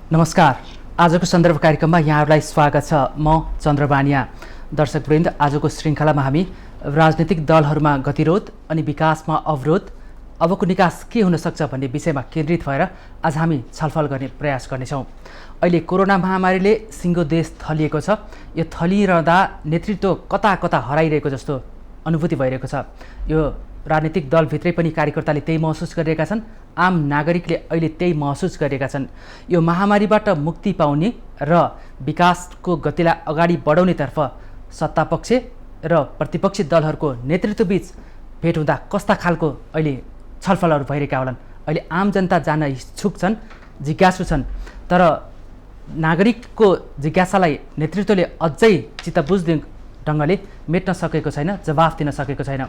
नमस्कार। आजको सन्दर्भ कार्यक्रममा यहाँहरूलाई स्वागत छ। म चन्द्रबानिया। दर्शकवृन्द, आजको श्रृङ्खलामा हामी राजनीतिक दलहरूमा गतिरोध अनि विकासमा अवरोध, अबको निकास के हुन सक्छ भन्ने विषयमा केन्द्रित भएर आज हामी छलफल गर्ने प्रयास गर्नेछौँ। अहिले कोरोना महामारीले सिङ्गो देश थलिएको छ। यो थलिरहँदा नेतृत्व कता कता हराइरहेको जस्तो अनुभूति भइरहेको छ। यो राजनीतिक दलभित्रै पनि कार्यकर्ताले त्यही महसुस गरिरहेका छन्, आम नागरिकले अहिले त्यही महसुस गरिरहेका छन्। यो महामारीबाट मुक्ति पाउने र विकासको गतिलाई अगाडि बढाउनेतर्फ सत्तापक्ष र प्रतिपक्षी दलहरूको नेतृत्वबीच भेट हुँदा कस्ता खालको अहिले छलफलहरू भइरहेका होलान्। अहिले आम जनता जान इच्छुक छन्, जिज्ञासु छन्, तर नागरिकको जिज्ञासालाई नेतृत्वले अझै चित्त बुझ्ने ढङ्गले मेट्न सकेको छैन, जवाफ दिन सकेको छैन।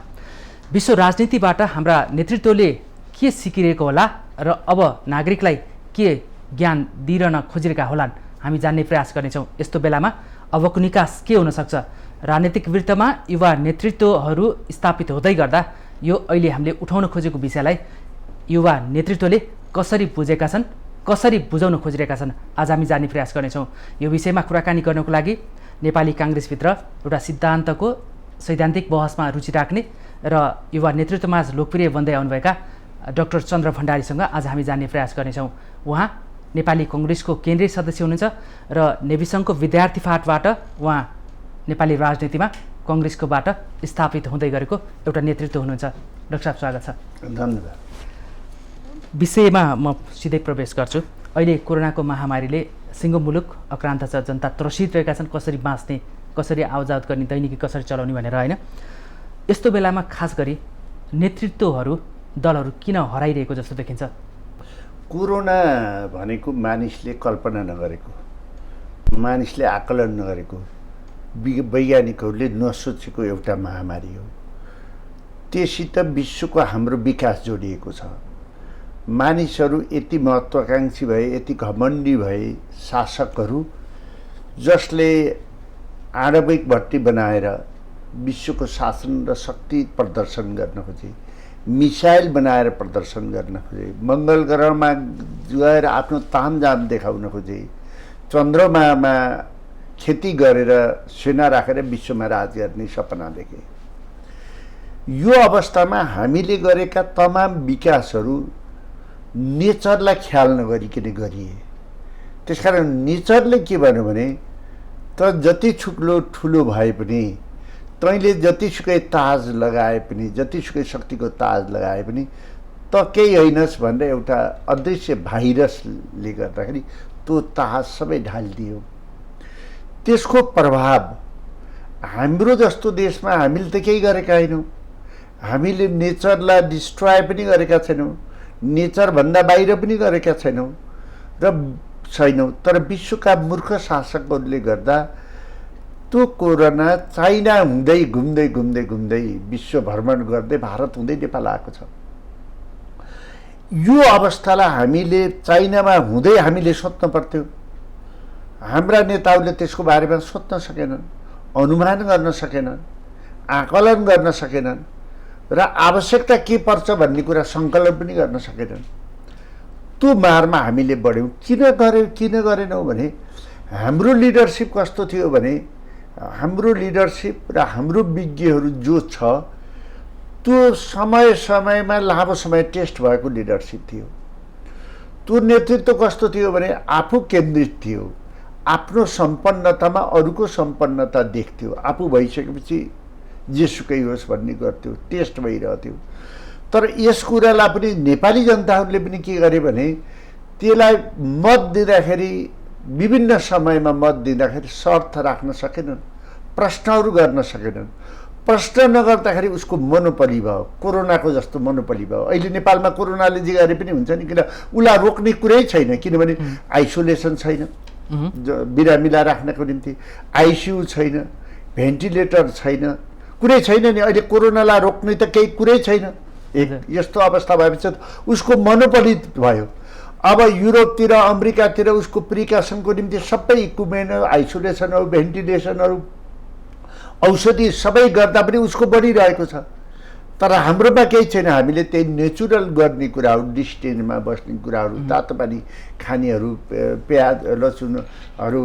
विश्व राजनीतिबाट हाम्रा नेतृत्वले के सिकिरहेको होला र अब नागरिकलाई के ज्ञान दिइरहन खोजिरहेका होलान्, हामी जान्ने प्रयास गर्नेछौँ। यस्तो बेलामा अबको निकास के हुनसक्छ? राजनीतिक वृत्तमा युवा नेतृत्वहरू स्थापित हुँदै गर्दा यो अहिले हामीले उठाउन खोजेको विषयलाई युवा नेतृत्वले कसरी बुझेका छन्, कसरी बुझाउन खोजिरहेका छन्, आज हामी जान्ने प्रयास गर्नेछौँ। यो विषयमा कुराकानी गर्नको लागि नेपाली काङ्ग्रेसभित्र एउटा सैद्धान्तिक बहसमा रुचि राख्ने र युवा नेतृत्वमा लोकप्रिय बन्दै आउनुभएका डाक्टर चन्द्र भण्डारीसँग आज हामी जान्ने प्रयास गर्नेछौँ। उहाँ नेपाली कङ्ग्रेसको केन्द्रीय सदस्य हुनुहुन्छ र नेविसङ्घको विद्यार्थी फाँटबाट उहाँ नेपाली राजनीतिमा कङ्ग्रेसकोबाट स्थापित हुँदै गरेको एउटा नेतृत्व हुनुहुन्छ। डाक्टर साहब, स्वागत छ। धन्यवाद। विषयमा म सिधै प्रवेश गर्छु। अहिले कोरोनाको महामारीले सिङ्गो मुलुक अक्रान्त छ, जनता त्रसित रहेका छन्, कसरी बाँच्ने, कसरी आवजावत गर्ने, दैनिकी कसरी चलाउने भनेर, होइन? यस्तो बेलामा खास गरी नेतृत्वहरू दलहरू किन हराइरहेको जस्तो देखिन्छ? कोरोना भनेको मानिसले कल्पना नगरेको, मानिसले आकलन नगरेको, वैज्ञानिकहरूले नसोचेको एउटा महामारी हो। त्यससित विश्वको हाम्रो विकास जोडिएको छ। मानिसहरू यति महत्त्वाकांक्षी भए, यति घमण्डी भए, शासकहरू जसले आणविक भट्टी बनाएर विश्वको शासन र शक्ति प्रदर्शन गर्न खोजे, मिसाइल बनाएर प्रदर्शन गर्न खोजे, मङ्गल ग्रहमा गएर आफ्नो तामझाम देखाउन खोजे, चन्द्रमामा खेती गरेर सेना राखेर विश्वमा राज गर्ने सपना देखे। यो अवस्थामा हामीले गरेका तमाम विकासहरू नेचरलाई ख्याल नगरिकन गरिए। त्यसकारण नेचरले के भन्यो भने, त जति ठुलो भए पनि, तैँले जतिसुकै ताज लगाए पनि, जतिसुकै शक्तिको ताज लगाए पनि त केही होइनस् भनेर एउटा अदृश्य भाइरसले गर्दाखेरि त्यो ताज सबै ढालिदियो। त्यसको प्रभाव हाम्रो जस्तो देशमा हामीले त केही गरेका होइनौँ। हामीले नेचरलाई डिस्ट्रोय पनि गरेका छैनौँ, नेचरभन्दा बाहिर पनि गरेका छैनौँ तर विश्वका मूर्ख शासकहरूले गर्दा त्यो कोरोना चाइना हुँदै घुम्दै विश्व भ्रमण गर्दै भारत हुँदै नेपाल आएको छ। यो अवस्थालाई हामीले चाइनामा हुँदै हामीले सोच्न पर्थ्यो। हाम्रा नेताहरूले त्यसको बारेमा सोच्न सकेनन्, अनुमान गर्न सकेनन्, आकलन गर्न सकेनन् र आवश्यकता के पर्छ भन्ने कुरा सङ्कलन पनि गर्न सकेनन्। त्यो मारमा हामीले बढ्यौँ। किन गरेनौँ भने हाम्रो लिडरसिप कस्तो थियो भने, हाम्रो लिडरसिप र हाम्रो विज्ञहरू जो छ त्यो समयमा लामो समय टेस्ट भएको लिडरसिप थियो। त्यो नेतृत्व कस्तो थियो भने आफू केन्द्रित थियो, आफ्नो सम्पन्नतामा अरूको सम्पन्नता देख्थ्यो, आफू भइसकेपछि जेसुकै होस् भन्ने गर्थ्यो, टेस्ट भइरहेथ्यो। तर यस कुरालाई पनि नेपाली जनताहरूले पनि के गरे भने, त्यसलाई मत दिँदाखेरि, विभिन्न समयमा मत दिँदाखेरि शर्त राख्न सकेनन्, प्रश्नहरू गर्न सकेनन्। प्रश्न नगर्दाखेरि उसको मोनोपोली भयो, कोरोनाको जस्तो मोनोपोली भयो। अहिले नेपालमा कोरोनाले जे गरे पनि हुन्छ नि, किन उसलाई रोक्ने कुरै छैन, किनभने आइसोलेसन छैन बिरामीलाई राख्नको निम्ति, आइसियु छैन, भेन्टिलेटर छैन, कुरै छैन नि। अहिले कोरोनालाई रोक्ने त केही कुरै छैन। यस्तो अवस्था भएपछि उसको मोनोपोली भयो। अब युरोपतिर, अमेरिकातिर उसको प्रिकसनको निम्ति सबै इक्विपमेन्ट, आइसोलेसनहरू, भेन्टिलेसनहरू, औषधि सबै गर्दा पनि उसको बढिरहेको छ। तर हाम्रोमा केही छैन। हामीले त्यही नेचुरल गर्ने कुराहरू, डिस्टेन्समा बस्ने कुराहरू, तातो पानी खानेहरू, प्याज लसुनहरू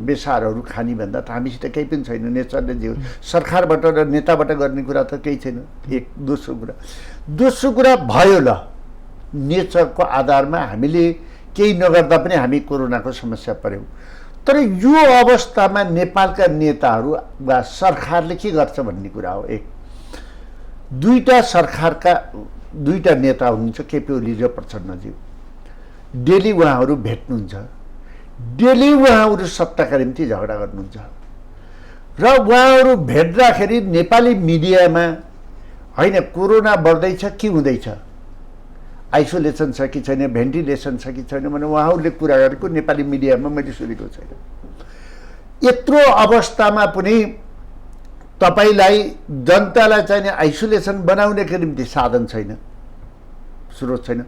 बेसारहरू खाने भन्दा त हामीसित केही पनि छैन। नेचरले जे सरकारबाट र नेताबाट गर्ने कुरा त केही छैन। एक दोस्रो कुरा भयो ल, नेचरको आधारमा हामीले केही नगर्दा पनि हामी कोरोनाको समस्या पर्यौँ। तर यो अवस्थामा नेपालका नेताहरू वा सरकारले के गर्छ भन्ने कुरा हो। एक दुईटा सरकारका दुईटा नेता हुनुहुन्छ, केपी ओली र प्रचण्डज्यू। डेली उहाँहरू भेट्नुहुन्छ, डेली उहाँहरू सत्ताका निम्ति झगडा गर्नुहुन्छ र उहाँहरू भेट्दाखेरि नेपाली मिडियामा होइन कोरोना बढ्दैछ कि हुँदैछ, आइसोलेसन छ कि छैन, भेन्टिलेसन छ कि छैन भने उहाँहरूले कुरा गरेको नेपाली मिडियामा मैले सुनेको छैन। यत्रो अवस्थामा पनि तपाईलाई जनतालाई चाहिने आइसोलेसन बनाउनेको निम्ति साधन छैन, स्रोत छैन।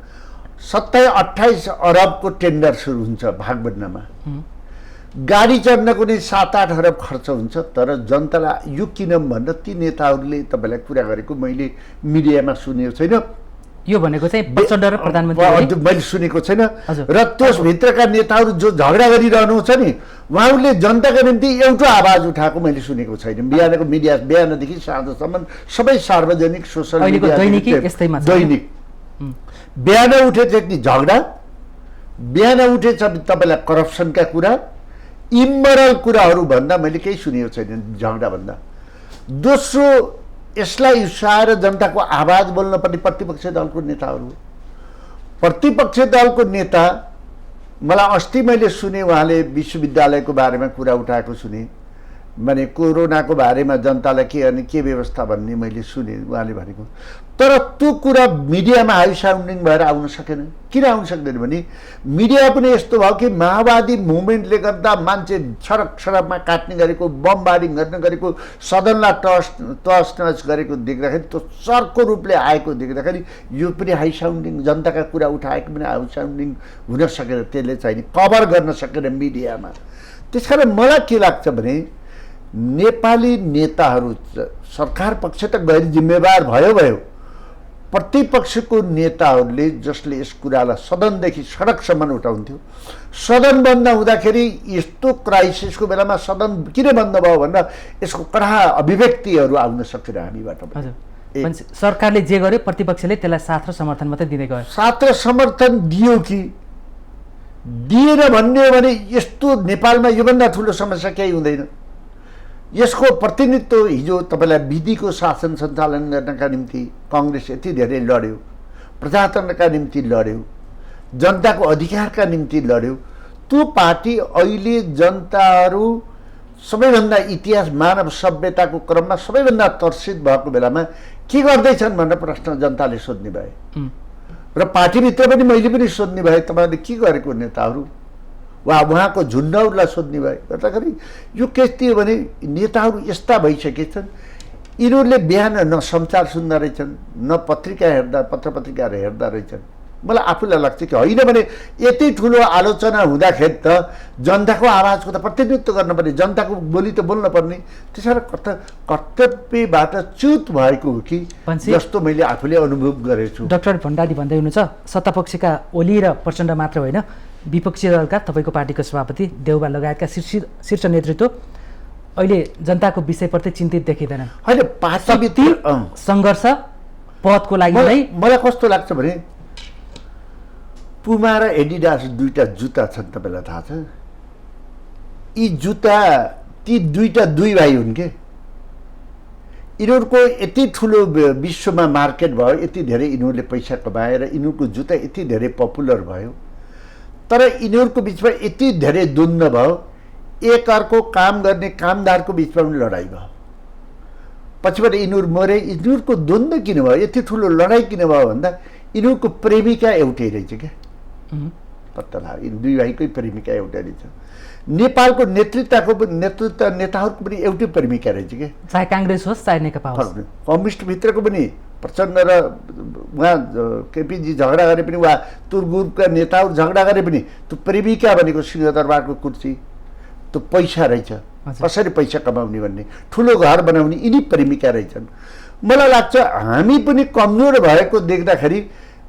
27-28 अरबको टेन्डर सुरु हुन्छ भागबन्दामा, गाडी चढ्नको नि 7-8 अरब खर्च हुन्छ। तर जनतालाई यो किन भन्दा ती नेताहरूले तपाईँलाई कुरा गरेको मैले मिडियामा सुनेको छैन। यो भनेको चाहिँ प्रचण्ड र प्रधानमन्त्री मैले सुनेको छैन। र त्यसभित्रका नेताहरू जो झगडा गरिरहनुहुन्छ नि, उहाँहरूले जनताका निम्ति एउटा आवाज उठाएको मैले सुनेको छैन। बिहानको मिडिया बिहानदेखि साँझसम्म सबै सार्वजनिक सोसल मिडिया दैनिक बिहान उठेछ कि झगडा, बिहान उठेछ तपाईँलाई करप्सनका कुरा, इमोरल कुराहरू भन्दा मैले केही सुनेको छैन झगडा भन्दा। दोस्रो, यसलाई उसाएर जनताको आवाज बोल्नुपर्ने प्रतिपक्ष दलको नेताहरू। प्रतिपक्ष दलको नेता मलाई अस्ति मैले सुने, उहाँले विश्वविद्यालयको बारेमा कुरा उठाएको सुने, माने कोरोनाको बारेमा जनतालाई के गर्ने के व्यवस्था भन्ने मैले सुने उहाँले भनेको। तर त्यो कुरा मिडियामा हाई साउन्डिङ भएर आउन सकेन। किन आउन सक्दैन भने मिडिया पनि यस्तो भयो कि माओवादी मुभमेन्टले गर्दा मान्छे सडक सडकमा काट्ने गरेको, बमबारिङ गर्ने गरेको, सदनलाई तहस नहस गरेको देख्दाखेरि, त्यो चर्को रूपले आएको देख्दाखेरि यो पनि हाई साउन्डिङ, जनताका कुरा उठाएको पनि हाई साउन्डिङ हुन सकेन, त्यसले चाहिँ कभर गर्न सकेन मिडियामा। त्यसकारण मलाई के लाग्छ भने नेपाली नेताहरू, सरकार पक्ष त गैर जिम्मेवार भयो, प्रतिपक्षको नेताहरूले जसले यस कुरालाई सदनदेखि सडकसम्म उठाउँथ्यो, सदन बन्द हुँदाखेरि यस्तो क्राइसिसको बेलामा सदन किन बन्द भयो भन्दा यसको कडा अभिव्यक्तिहरू आउन सकेन हामीबाट। सरकारले जे गर्यो प्रतिपक्षले त्यसलाई साथ र समर्थन मात्रै दिँदै गयो। साथ र समर्थन दियो कि दिएन भन्ने हो भने यस्तो नेपालमा योभन्दा ठुलो समस्या केही हुँदैन। यसको प्रतिनिधित्व हिजो तपाईँलाई विधिको शासन सञ्चालन गर्नका निम्ति काङ्ग्रेस यति धेरै लड्यो, प्रजातन्त्रका निम्ति लड्यो, जनताको अधिकारका निम्ति लड्यो। त्यो पार्टी अहिले जनताहरू सबैभन्दा इतिहास मानव सभ्यताको क्रममा सबैभन्दा तर्सित भएको बेलामा के गर्दैछन् भनेर प्रश्न जनताले सोध्ने भए र पार्टीभित्र पनि मैले पनि सोध्ने भए, तपाईँहरूले के गरेको नेताहरू वा उहाँको झुन्डहरूलाई सोध्ने भए। गर्दाखेरि यो केस के हो भने नेताहरू यस्ता भइसकेछन्, यिनीहरूले बिहान न समाचार सुन्दा रहेछन्, न पत्रिका हेर्दा पत्रपत्रिकाहरू हेर्दा रहेछन्। मलाई आफूलाई लाग्छ कि होइन भने यति ठुलो आलोचना हुँदाखेरि त जनताको आवाजको त प्रतिनिधित्व गर्नुपर्ने, जनताको बोली त बोल्नुपर्ने। त्यसैले कर्तव्यबाट च्युत भएको हो कि जस्तो मैले आफूले अनुभव गरेको छु। डाक्टर भण्डारी भन्दै हुनुहुन्छ सत्तापक्षका ओली र प्रचण्ड मात्र होइन, विपक्षी दलका तपाईँको पार्टीको सभापति देउबा लगायतका शीर्ष नेतृत्व अहिले जनताको विषयप्रति चिन्तित देखिँदैन। होइन, पार्टीभित्र सङ्घर्ष पदको लागि नै मलाई कस्तो लाग्छ भने पुमा र एडिडास दुईटा जुत्ता छन्, तपाईँलाई थाहा छ? यी जुत्ता ती दुईटा दुई भाइ हुन् के। यिनीहरूको यति ठुलो विश्वमा मार्केट भयो, यति धेरै यिनीहरूले पैसा कमाएर यिनीहरूको जुत्ता यति धेरै पपुलर भयो, तर यिनीहरूको बिचमा यति धेरै द्वन्द्व भयो, एक अर्को काम गर्ने कामदारको बिचमा पनि लडाइँ भयो। पछिबाट यिनीहरू मरे। यिनीहरूको द्वन्द्व किन भयो, यति ठुलो लडाइँ किन भयो भन्दा यिनीहरूको प्रेमिका एउटै रहेछ क्या, पत्ता लाग्यो। यिनी दुई भाइकै प्रेमिका एउटै रहेछ। नेपालको नेताहरूको पनि एउटै प्रेमिका रहेछ क्या, चाहे काङ्ग्रेस होस् चाहे नेकपा होस्। कम्युनिस्टभित्रको पनि प्रचण्ड र उहाँ केपीजी झगडा गरे पनि, वा त्यो ग्रुपका नेताहरू झगडा गरे पनि त्यो प्रेमिका भनेको सिंहदरबारको कुर्सी, त्यो पैसा रहेछ, कसरी पैसा कमाउने भन्ने, ठुलो घर बनाउने, यिनी प्रेमिका रहेछन्। मलाई लाग्छ हामी पनि कमजोर भएको देख्दाखेरि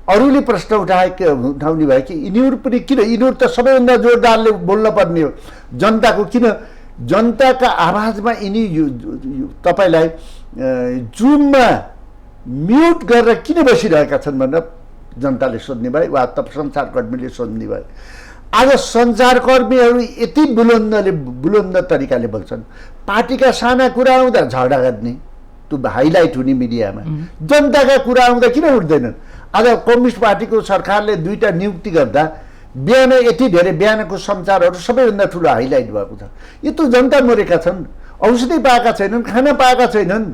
अरूले प्रश्न उठाउने भयो कि यिनीहरू पनि किन, यिनीहरू त सबैभन्दा जोरदारले बोल्न पर्ने हो जनताको, किन जनताका आवाजमा यिनी तपाईँलाई जुममा म्युट गरेर किन बसिरहेका छन् भनेर जनताले सोध्ने भए वा सञ्चारकर्मीले सोध्ने भए। आज सञ्चारकर्मीहरू यति बुलन्द तरिकाले बोल्छन्, पार्टीका साना कुरा आउँदा झगडा गर्ने, त्यो हाइलाइट हुने मिडियामा, जनताका कुरा आउँदा किन उठ्दैनन्। आज कम्युनिस्ट पार्टीको सरकारले 2टा नियुक्ति गर्दा बिहान यति धेरै बिहानको समाचारहरू सबैभन्दा ठुलो हाइलाइट भएको छ। यो त जनता मरेका छन्, औषधि पाएका छैनन्, खाना पाएका छैनन्,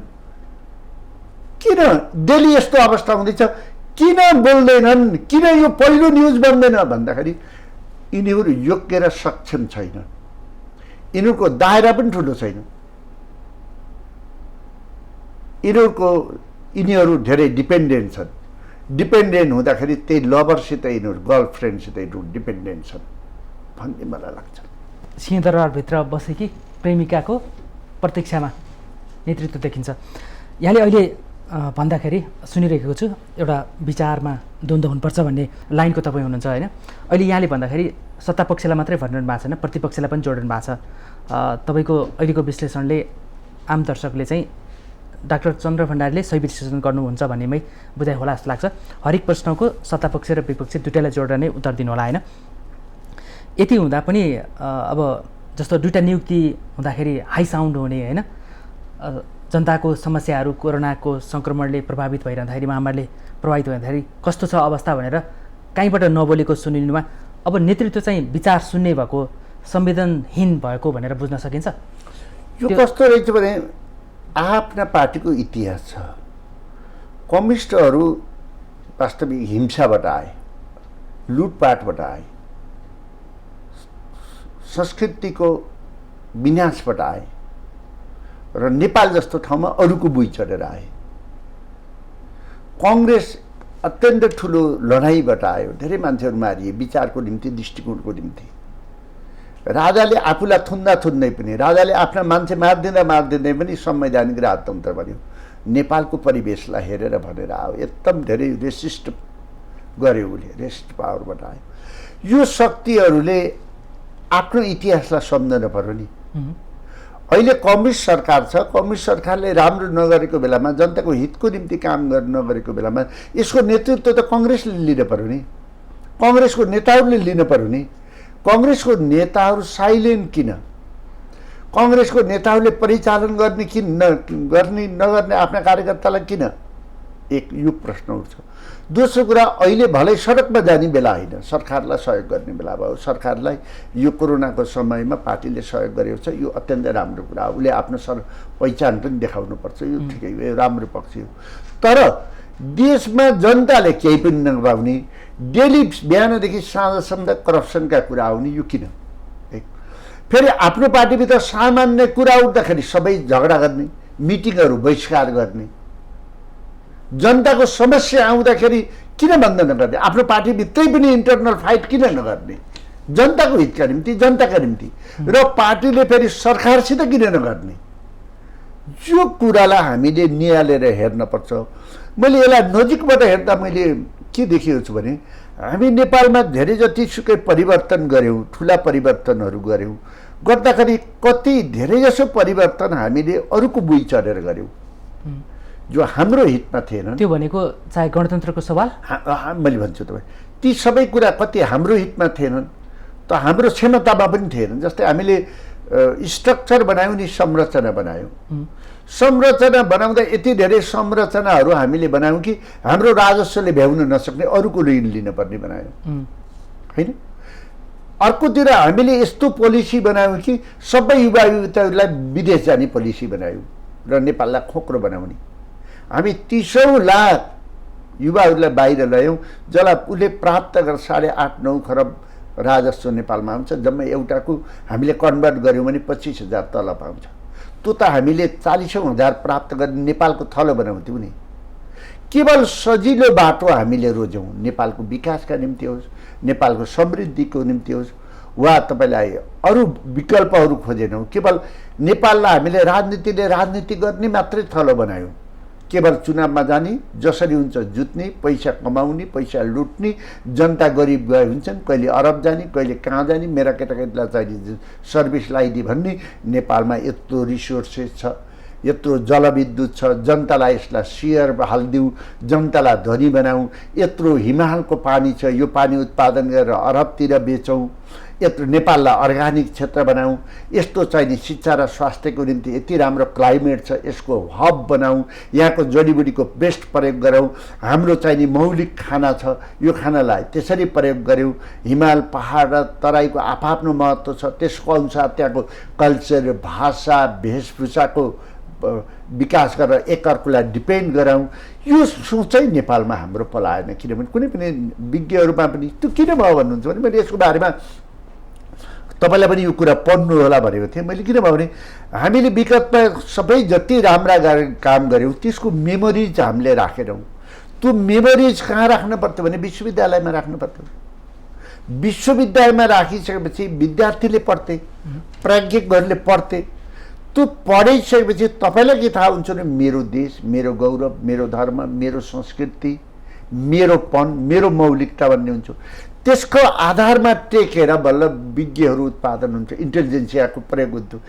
किन डेली यस्तो अवस्था हुँदैछ, किन बोल्दैनन्, किन यो पहिलो न्युज बन्दैन भन्दाखेरि यिनीहरू योग्य र सक्षम छैन, यिनीहरूको दायरा पनि ठुलो छैन, यिनीहरू धेरै डिपेन्डेन्ट छन्। डिपेन्डेन्ट हुँदाखेरि त्यही लभरसित यिनीहरू गर्लफ्रेन्डसित यिनीहरू डिपेन्डेन्ट छन् भन्ने मलाई लाग्छ। सिंहदरबारभित्र बसेकी प्रेमिकाको प्रतीक्षामा नेतृत्व देखिन्छ। यहाँले अहिले भन्दाखेरि सुनिरहेको छु एउटा विचारमा द्वन्द्व हुनुपर्छ भन्ने लाइनको तपाईँ हुनुहुन्छ होइन। अहिले यहाँले भन्दाखेरि सत्तापक्षलाई मात्रै भनिरहनु भएको छैन, प्रतिपक्षलाई पनि जोडिनु भएको छ। तपाईँको अहिलेको विश्लेषणले आम दर्शकले चाहिँ डाक्टर चन्द्र भण्डारीले सही विश्लेषण गर्नुहुन्छ भन्नेमै बुझाइ होला जस्तो लाग्छ। हरेक प्रश्नको सत्तापक्ष र विपक्षी दुइटालाई जोडेर नै उत्तर दिनु होला होइन। यति हुँदा पनि अब जस्तो 2टा नियुक्ति हुँदाखेरि हाई साउन्ड हुने होइन, जनताको समस्याहरू कोरोनाको सङ्क्रमणले प्रभावित भइरहँदाखेरि, महामारीले प्रभावित भइरहँदाखेरि कस्तो छ अवस्था भनेर कहीँबाट नबोलेको सुनिनुमा अब नेतृत्व चाहिँ विचार सुन्ने भएको, संवेदनहीन भएको भनेर बुझ्न सकिन्छ। यो कस्तो रहेछ भने आफ्ना पार्टीको इतिहास छ। कम्युनिस्टहरू वास्तविक हिंसाबाट आए, लुटपाटबाट आए, संस्कृतिको विनाशबाट आए र नेपाल जस्तो ठाउँमा अरूको बुई चढेर आए। कङ्ग्रेस अत्यन्त ठुलो लडाइँबाट आयो, धेरै मान्छेहरू मारिए विचारको निम्ति, दृष्टिकोणको निम्ति। राजाले आफूलाई थुन्दै पनि, राजाले आफ्ना मान्छे मारिदिँदै पनि संवैधानिक राजतन्त्र बन्यो। नेपालको परिवेशलाई हेरेर भनेर आयो, एकदम धेरै रेसिस्ट गर्यो उसले, रेसिस्ट पावरबाट आयो। यो शक्तिहरूले आफ्नो इतिहासलाई सम्झन पर्यो नि। अहिले कम्युनिस्ट सरकार छ, कम्युनिस्ट सरकारले राम्रो नगरेको बेलामा, जनताको हितको निम्ति काम नगरेको बेलामा यसको नेतृत्व त कङ्ग्रेसले लिन पर्यो नि, कङ्ग्रेसको नेताहरूले लिन पर्यो नि। कङ्ग्रेसको नेताहरू साइलेन्ट किन, कङ्ग्रेसको नेताहरूले परिचालन गर्ने किन नगर्ने आफ्ना कार्यकर्तालाई किन, एक यो प्रश्न उठ्छ। दोस्रो कुरा, अहिले भलै सडकमा जाने बेला होइन, सरकारलाई सहयोग गर्ने बेला भयो। सरकारलाई यो कोरोनाको समयमा पार्टीले सहयोग गरेको छ, यो अत्यन्तै राम्रो कुरा हो। उसले आफ्नो पहिचान पनि देखाउनुपर्छ, यो ठिकै हो, यो राम्रो पक्ष हो। तर देशमा जनताले केही पनि नपाउने, डेली बिहानदेखि साँझसम्म करप्सनका कुरा आउने, यो किन? फेरि आफ्नो पार्टीभित्र सामान्य कुरा उठ्दाखेरि सबै झगडा गर्ने, मिटिङहरू बहिष्कार गर्ने, जनताको समस्या आउँदाखेरि किन बन्द नगर्ने? आफ्नो पार्टीभित्रै पनि इन्टरनल फाइट किन नगर्ने? जनताको हितका निम्ति, जनताका निम्ति। र पार्टीले फेरि सरकारसित किन नगर्ने? यो कुरालाई हामीले निहालेर हेर्नुपर्छ। मैले यसलाई नजिकबाट हेर्दा मैले के देखेको छु भने हामी नेपालमा धेरै जतिसुकै परिवर्तन गऱ्यौँ, ठुला परिवर्तनहरू गऱ्यौँ, गर्दाखेरि कति धेरैजसो परिवर्तन हामीले अरूको बुई चढेर गऱ्यौँ जो हाम्रो हितमा थिएन। त्यो भनेको चाहे गणतन्त्रको सवाल, मैले भन्छु तपाईँ, ती सबै कुरा कति हाम्रो हितमा थिएनन् त हाम्रो क्षमतामा पनि थिएनन्। जस्तै हामीले स्ट्रक्चर बनायौँ नि, संरचना बनायौँ। संरचना बनाउँदा यति धेरै संरचनाहरू हामीले बनायौँ कि हाम्रो राजस्वले भ्याउन नसक्ने, अरूको ऋण लिनुपर्ने बनायौँ होइन। अर्कोतिर हामीले यस्तो पोलिसी बनायौँ कि सबै युवायुवतीहरूलाई विदेश जाने पोलिसी बनायौँ र नेपाललाई खोक्रो बनाउने। हामी 30 लाख युवाहरूलाई बाहिर ल्यायौँ, जसलाई उसले प्राप्त गरेर 8.5-9 खरब राजस्व नेपालमा आउँछ। जम्मै एउटाको हामीले कन्भर्ट गऱ्यौँ भने 25,000 तलब आउँछ। त्यो त हामीले 40,000 प्राप्त गर्ने नेपालको थलो बनाउँथ्यौँ नि। केवल सजिलो बाटो हामीले रोज्यौँ, नेपालको विकासका निम्ति होस्, नेपालको समृद्धिको निम्ति होस्, वा तपाईँलाई अरू विकल्पहरू खोजेनौँ। केवल नेपाललाई हामीले राजनीति गर्ने मात्रै थलो बनायौँ। केवल चुनावमा जाने, जसरी हुन्छ जुत्ने, पैसा कमाउने, पैसा लुट्ने, जनता गरिब गए हुन्छन्, कहिले अरब जाने, कहिले कहाँ जाने, मेरा केटाकेटीलाई चाहिँ सर्भिस लगाइदिए भन्ने। नेपालमा यत्रो रिसोर्सेस छ, यत्रो जलविद्युत छ, जनतालाई यसलाई सेयर हालिदिउँ, जनतालाई धनी बनाऊँ, यत्रो हिमालको पानी छ, यो पानी उत्पादन गरेर अरबतिर बेचौँ, यत्रो नेपाललाई अर्ग्यानिक क्षेत्र बनाऊँ, यस्तो चाहिने शिक्षा र स्वास्थ्यको निम्ति यति राम्रो क्लाइमेट छ, यसको हब बनाऊँ, यहाँको जडीबुटीको बेस्ट प्रयोग गरौँ, हाम्रो चाहिने मौलिक खाना छ, यो खानालाई त्यसरी प्रयोग गऱ्यौँ, हिमाल पहाड र तराईको आफआफ्नो महत्त्व छ, त्यसको अनुसार त्यहाँको कल्चर, भाषा, वेशभूषाको विकास गरेर एकअर्कालाई डिपेन्ड गराउँ। यो सोचै नेपालमा हाम्रो पलाएन। किनभने कुनै पनि विज्ञहरूमा पनि त्यो किन भयो भन्नुहुन्छ भने मैले यसको बारेमा तपाईँलाई पनि यो कुरा पढ्नु होला भनेको थिएँ मैले। किन भयो भने हामीले विगतमा सबै जति राम्रा काम गऱ्यौँ त्यसको मेमोरिज हामीले राखेनौँ। त्यो मेमोरिज कहाँ राख्नु पर्थ्यो भने विश्वविद्यालयमा राख्नु पर्थ्यो। विश्वविद्यालयमा राखिसकेपछि विद्यार्थीले पढ्थे, प्राज्ञिकहरूले पढ्थे। त्यो पढिसकेपछि तपाईँलाई के थाहा हुन्छ भने मेरो देश, मेरो गौरव, मेरो धर्म, मेरो संस्कृति, मेरोपन, मेरो मौलिकता भन्ने हुन्छ। त्यसको आधारमा टेकेर बल्ल विज्ञहरू उत्पादन हुन्छ, इन्टेलिजेन्सियाको प्रयोग हुन्थ्यो।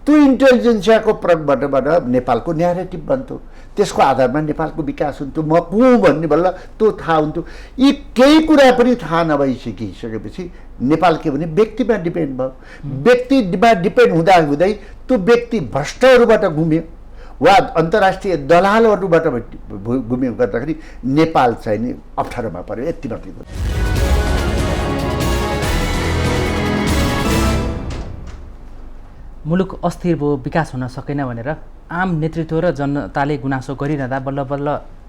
त्यो इन्टेलिजेन्सियाको प्रयोगबाट नेपालको न्यारेटिभ बन्थ्यो, त्यसको आधारमा नेपालको विकास हुन्थ्यो। म को भन्ने बल्ल त्यो थाहा हुन्थ्यो। यी केही कुरा पनि थाहा नभइसकिसकेपछि नेपाल के भने व्यक्तिमा डिपेन्ड भयो। व्यक्तिमा डिपेन्ड हुँदा हुँदै त्यो व्यक्ति भ्रष्टहरूबाट घुम्यो वा अन्तर्राष्ट्रिय दलालहरूबाट घुम्यो गर्दाखेरि नेपाल चाहिँ नि अप्ठ्यारोमा पर्यो। यति मात्रै हो। मुलुक अस्थिर भयो, विकास हुन सकेन भनेर आम नेतृत्व र जनताले गुनासो गरिरहँदा बल्ल बल्ल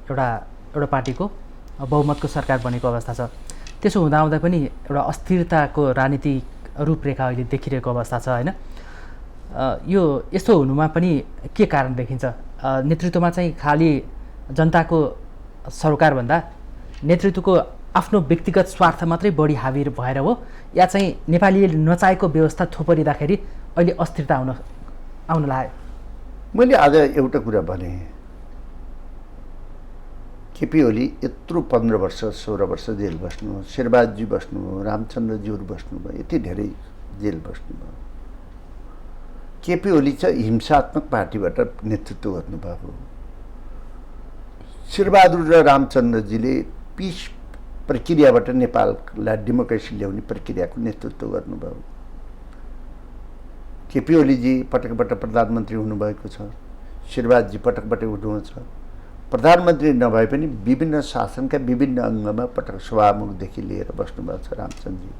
एउटा पार्टीको बहुमतको सरकार बनेको अवस्था छ। त्यसो हुँदाहुँदा पनि एउटा अस्थिरताको राजनीतिक रूपरेखा अहिले देखिरहेको अवस्था छ होइन। यो यस्तो हुनुमा पनि के कारण देखिन्छ? नेतृत्वमा चाहिँ खालि जनताको सरकारभन्दा नेतृत्वको आफ्नो व्यक्तिगत स्वार्थ मात्रै बढी हावी भएर हो, या चाहिँ नेपालीले नचाहेको व्यवस्था थोपरिँदाखेरि अहिले अस्थिरता आउन लाग्यो? मैले आज एउटा कुरा भने, केपी ओली यत्रो 15 वर्ष 16 वर्ष जेल बस्नु, शेरबहादुरजी बस्नु, रामचन्द्रज्यूहरू बस्नुभयो, यति धेरै जेल बस्नुभयो। केपी ओली चाहिँ हिंसात्मक पार्टीबाट नेतृत्व गर्नुभएको। शेरबहादुर र रामचन्द्रजीले पिस प्रक्रियाबाट नेपाललाई डेमोक्रेसी ल्याउने प्रक्रियाको नेतृत्व गर्नुभयो। केपी ओलीजी पटकपटक प्रधानमन्त्री हुनुभएको छ, शेरबहादुरजी पटकपटक हुनुहुन्छ। प्रधानमन्त्री नभए पनि विभिन्न शासनका विभिन्न अङ्गमा पटक सभामुखदेखि लिएर बस्नुभएको छ रामचन्द्रजी।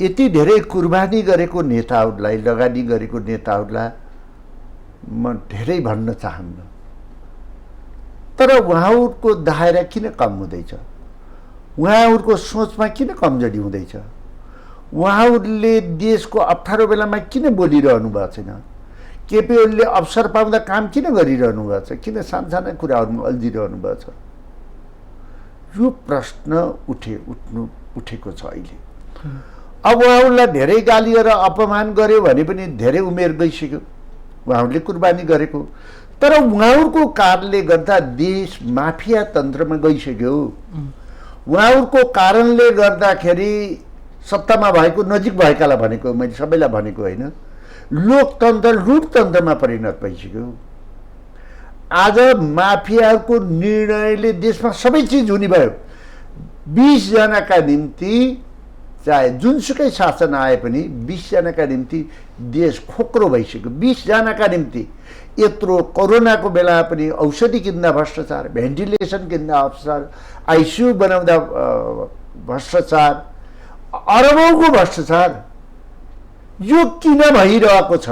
यति धेरै कुर्बानी गरेको नेताहरूलाई, लगानी गरेको नेताहरूलाई म धेरै भन्न चाहन्न, तर उहाँहरूको दायरा किन कम हुँदैछ? उहाँहरूको सोचमा किन कमजोरी हुँदैछ? उहाँहरूले देशको अप्ठ्यारो बेलामा किन बोलिरहनु भएको छैन? केपी ओलीले अवसर पाउँदा काम किन गरिरहनु भएको छ? किन सानसाना कुराहरूमा अल्झिरहनु भएको छ? यो प्रश्न उठेको छ अहिले। अब उहाँहरूलाई धेरै गाली र अपमान गर्यो भने पनि धेरै उमेर गइसक्यो, उहाँहरूले कुर्बानी गरेको। तर उहाँहरूको कारणले गर्दा देश माफिया तन्त्रमा गइसक्यो। उहाँहरूको कारणले गर्दाखेरि सत्तामा भएको नजिक भएकालाई भनेको, मैले सबैलाई भनेको होइन, लोकतन्त्र लुटतन्त्रमा परिणत भइसक्यो। आज माफियाको निर्णयले देशमा सबै चिज हुने भयो। 20 जनाका निम्ति चाहे जुनसुकै शासन आए पनि 20 जनाका निम्ति देश खोक्रो भइसक्यो। 20 जनाका निम्ति यत्रो कोरोनाको बेला पनि औषधि किन्दा भ्रष्टाचार, भेन्टिलेसन किन्दा भ्रष्टाचार, आइसियु बनाउँदा भ्रष्टाचार, अरबौँको भ्रष्टाचार। यो किन भइरहेको छ?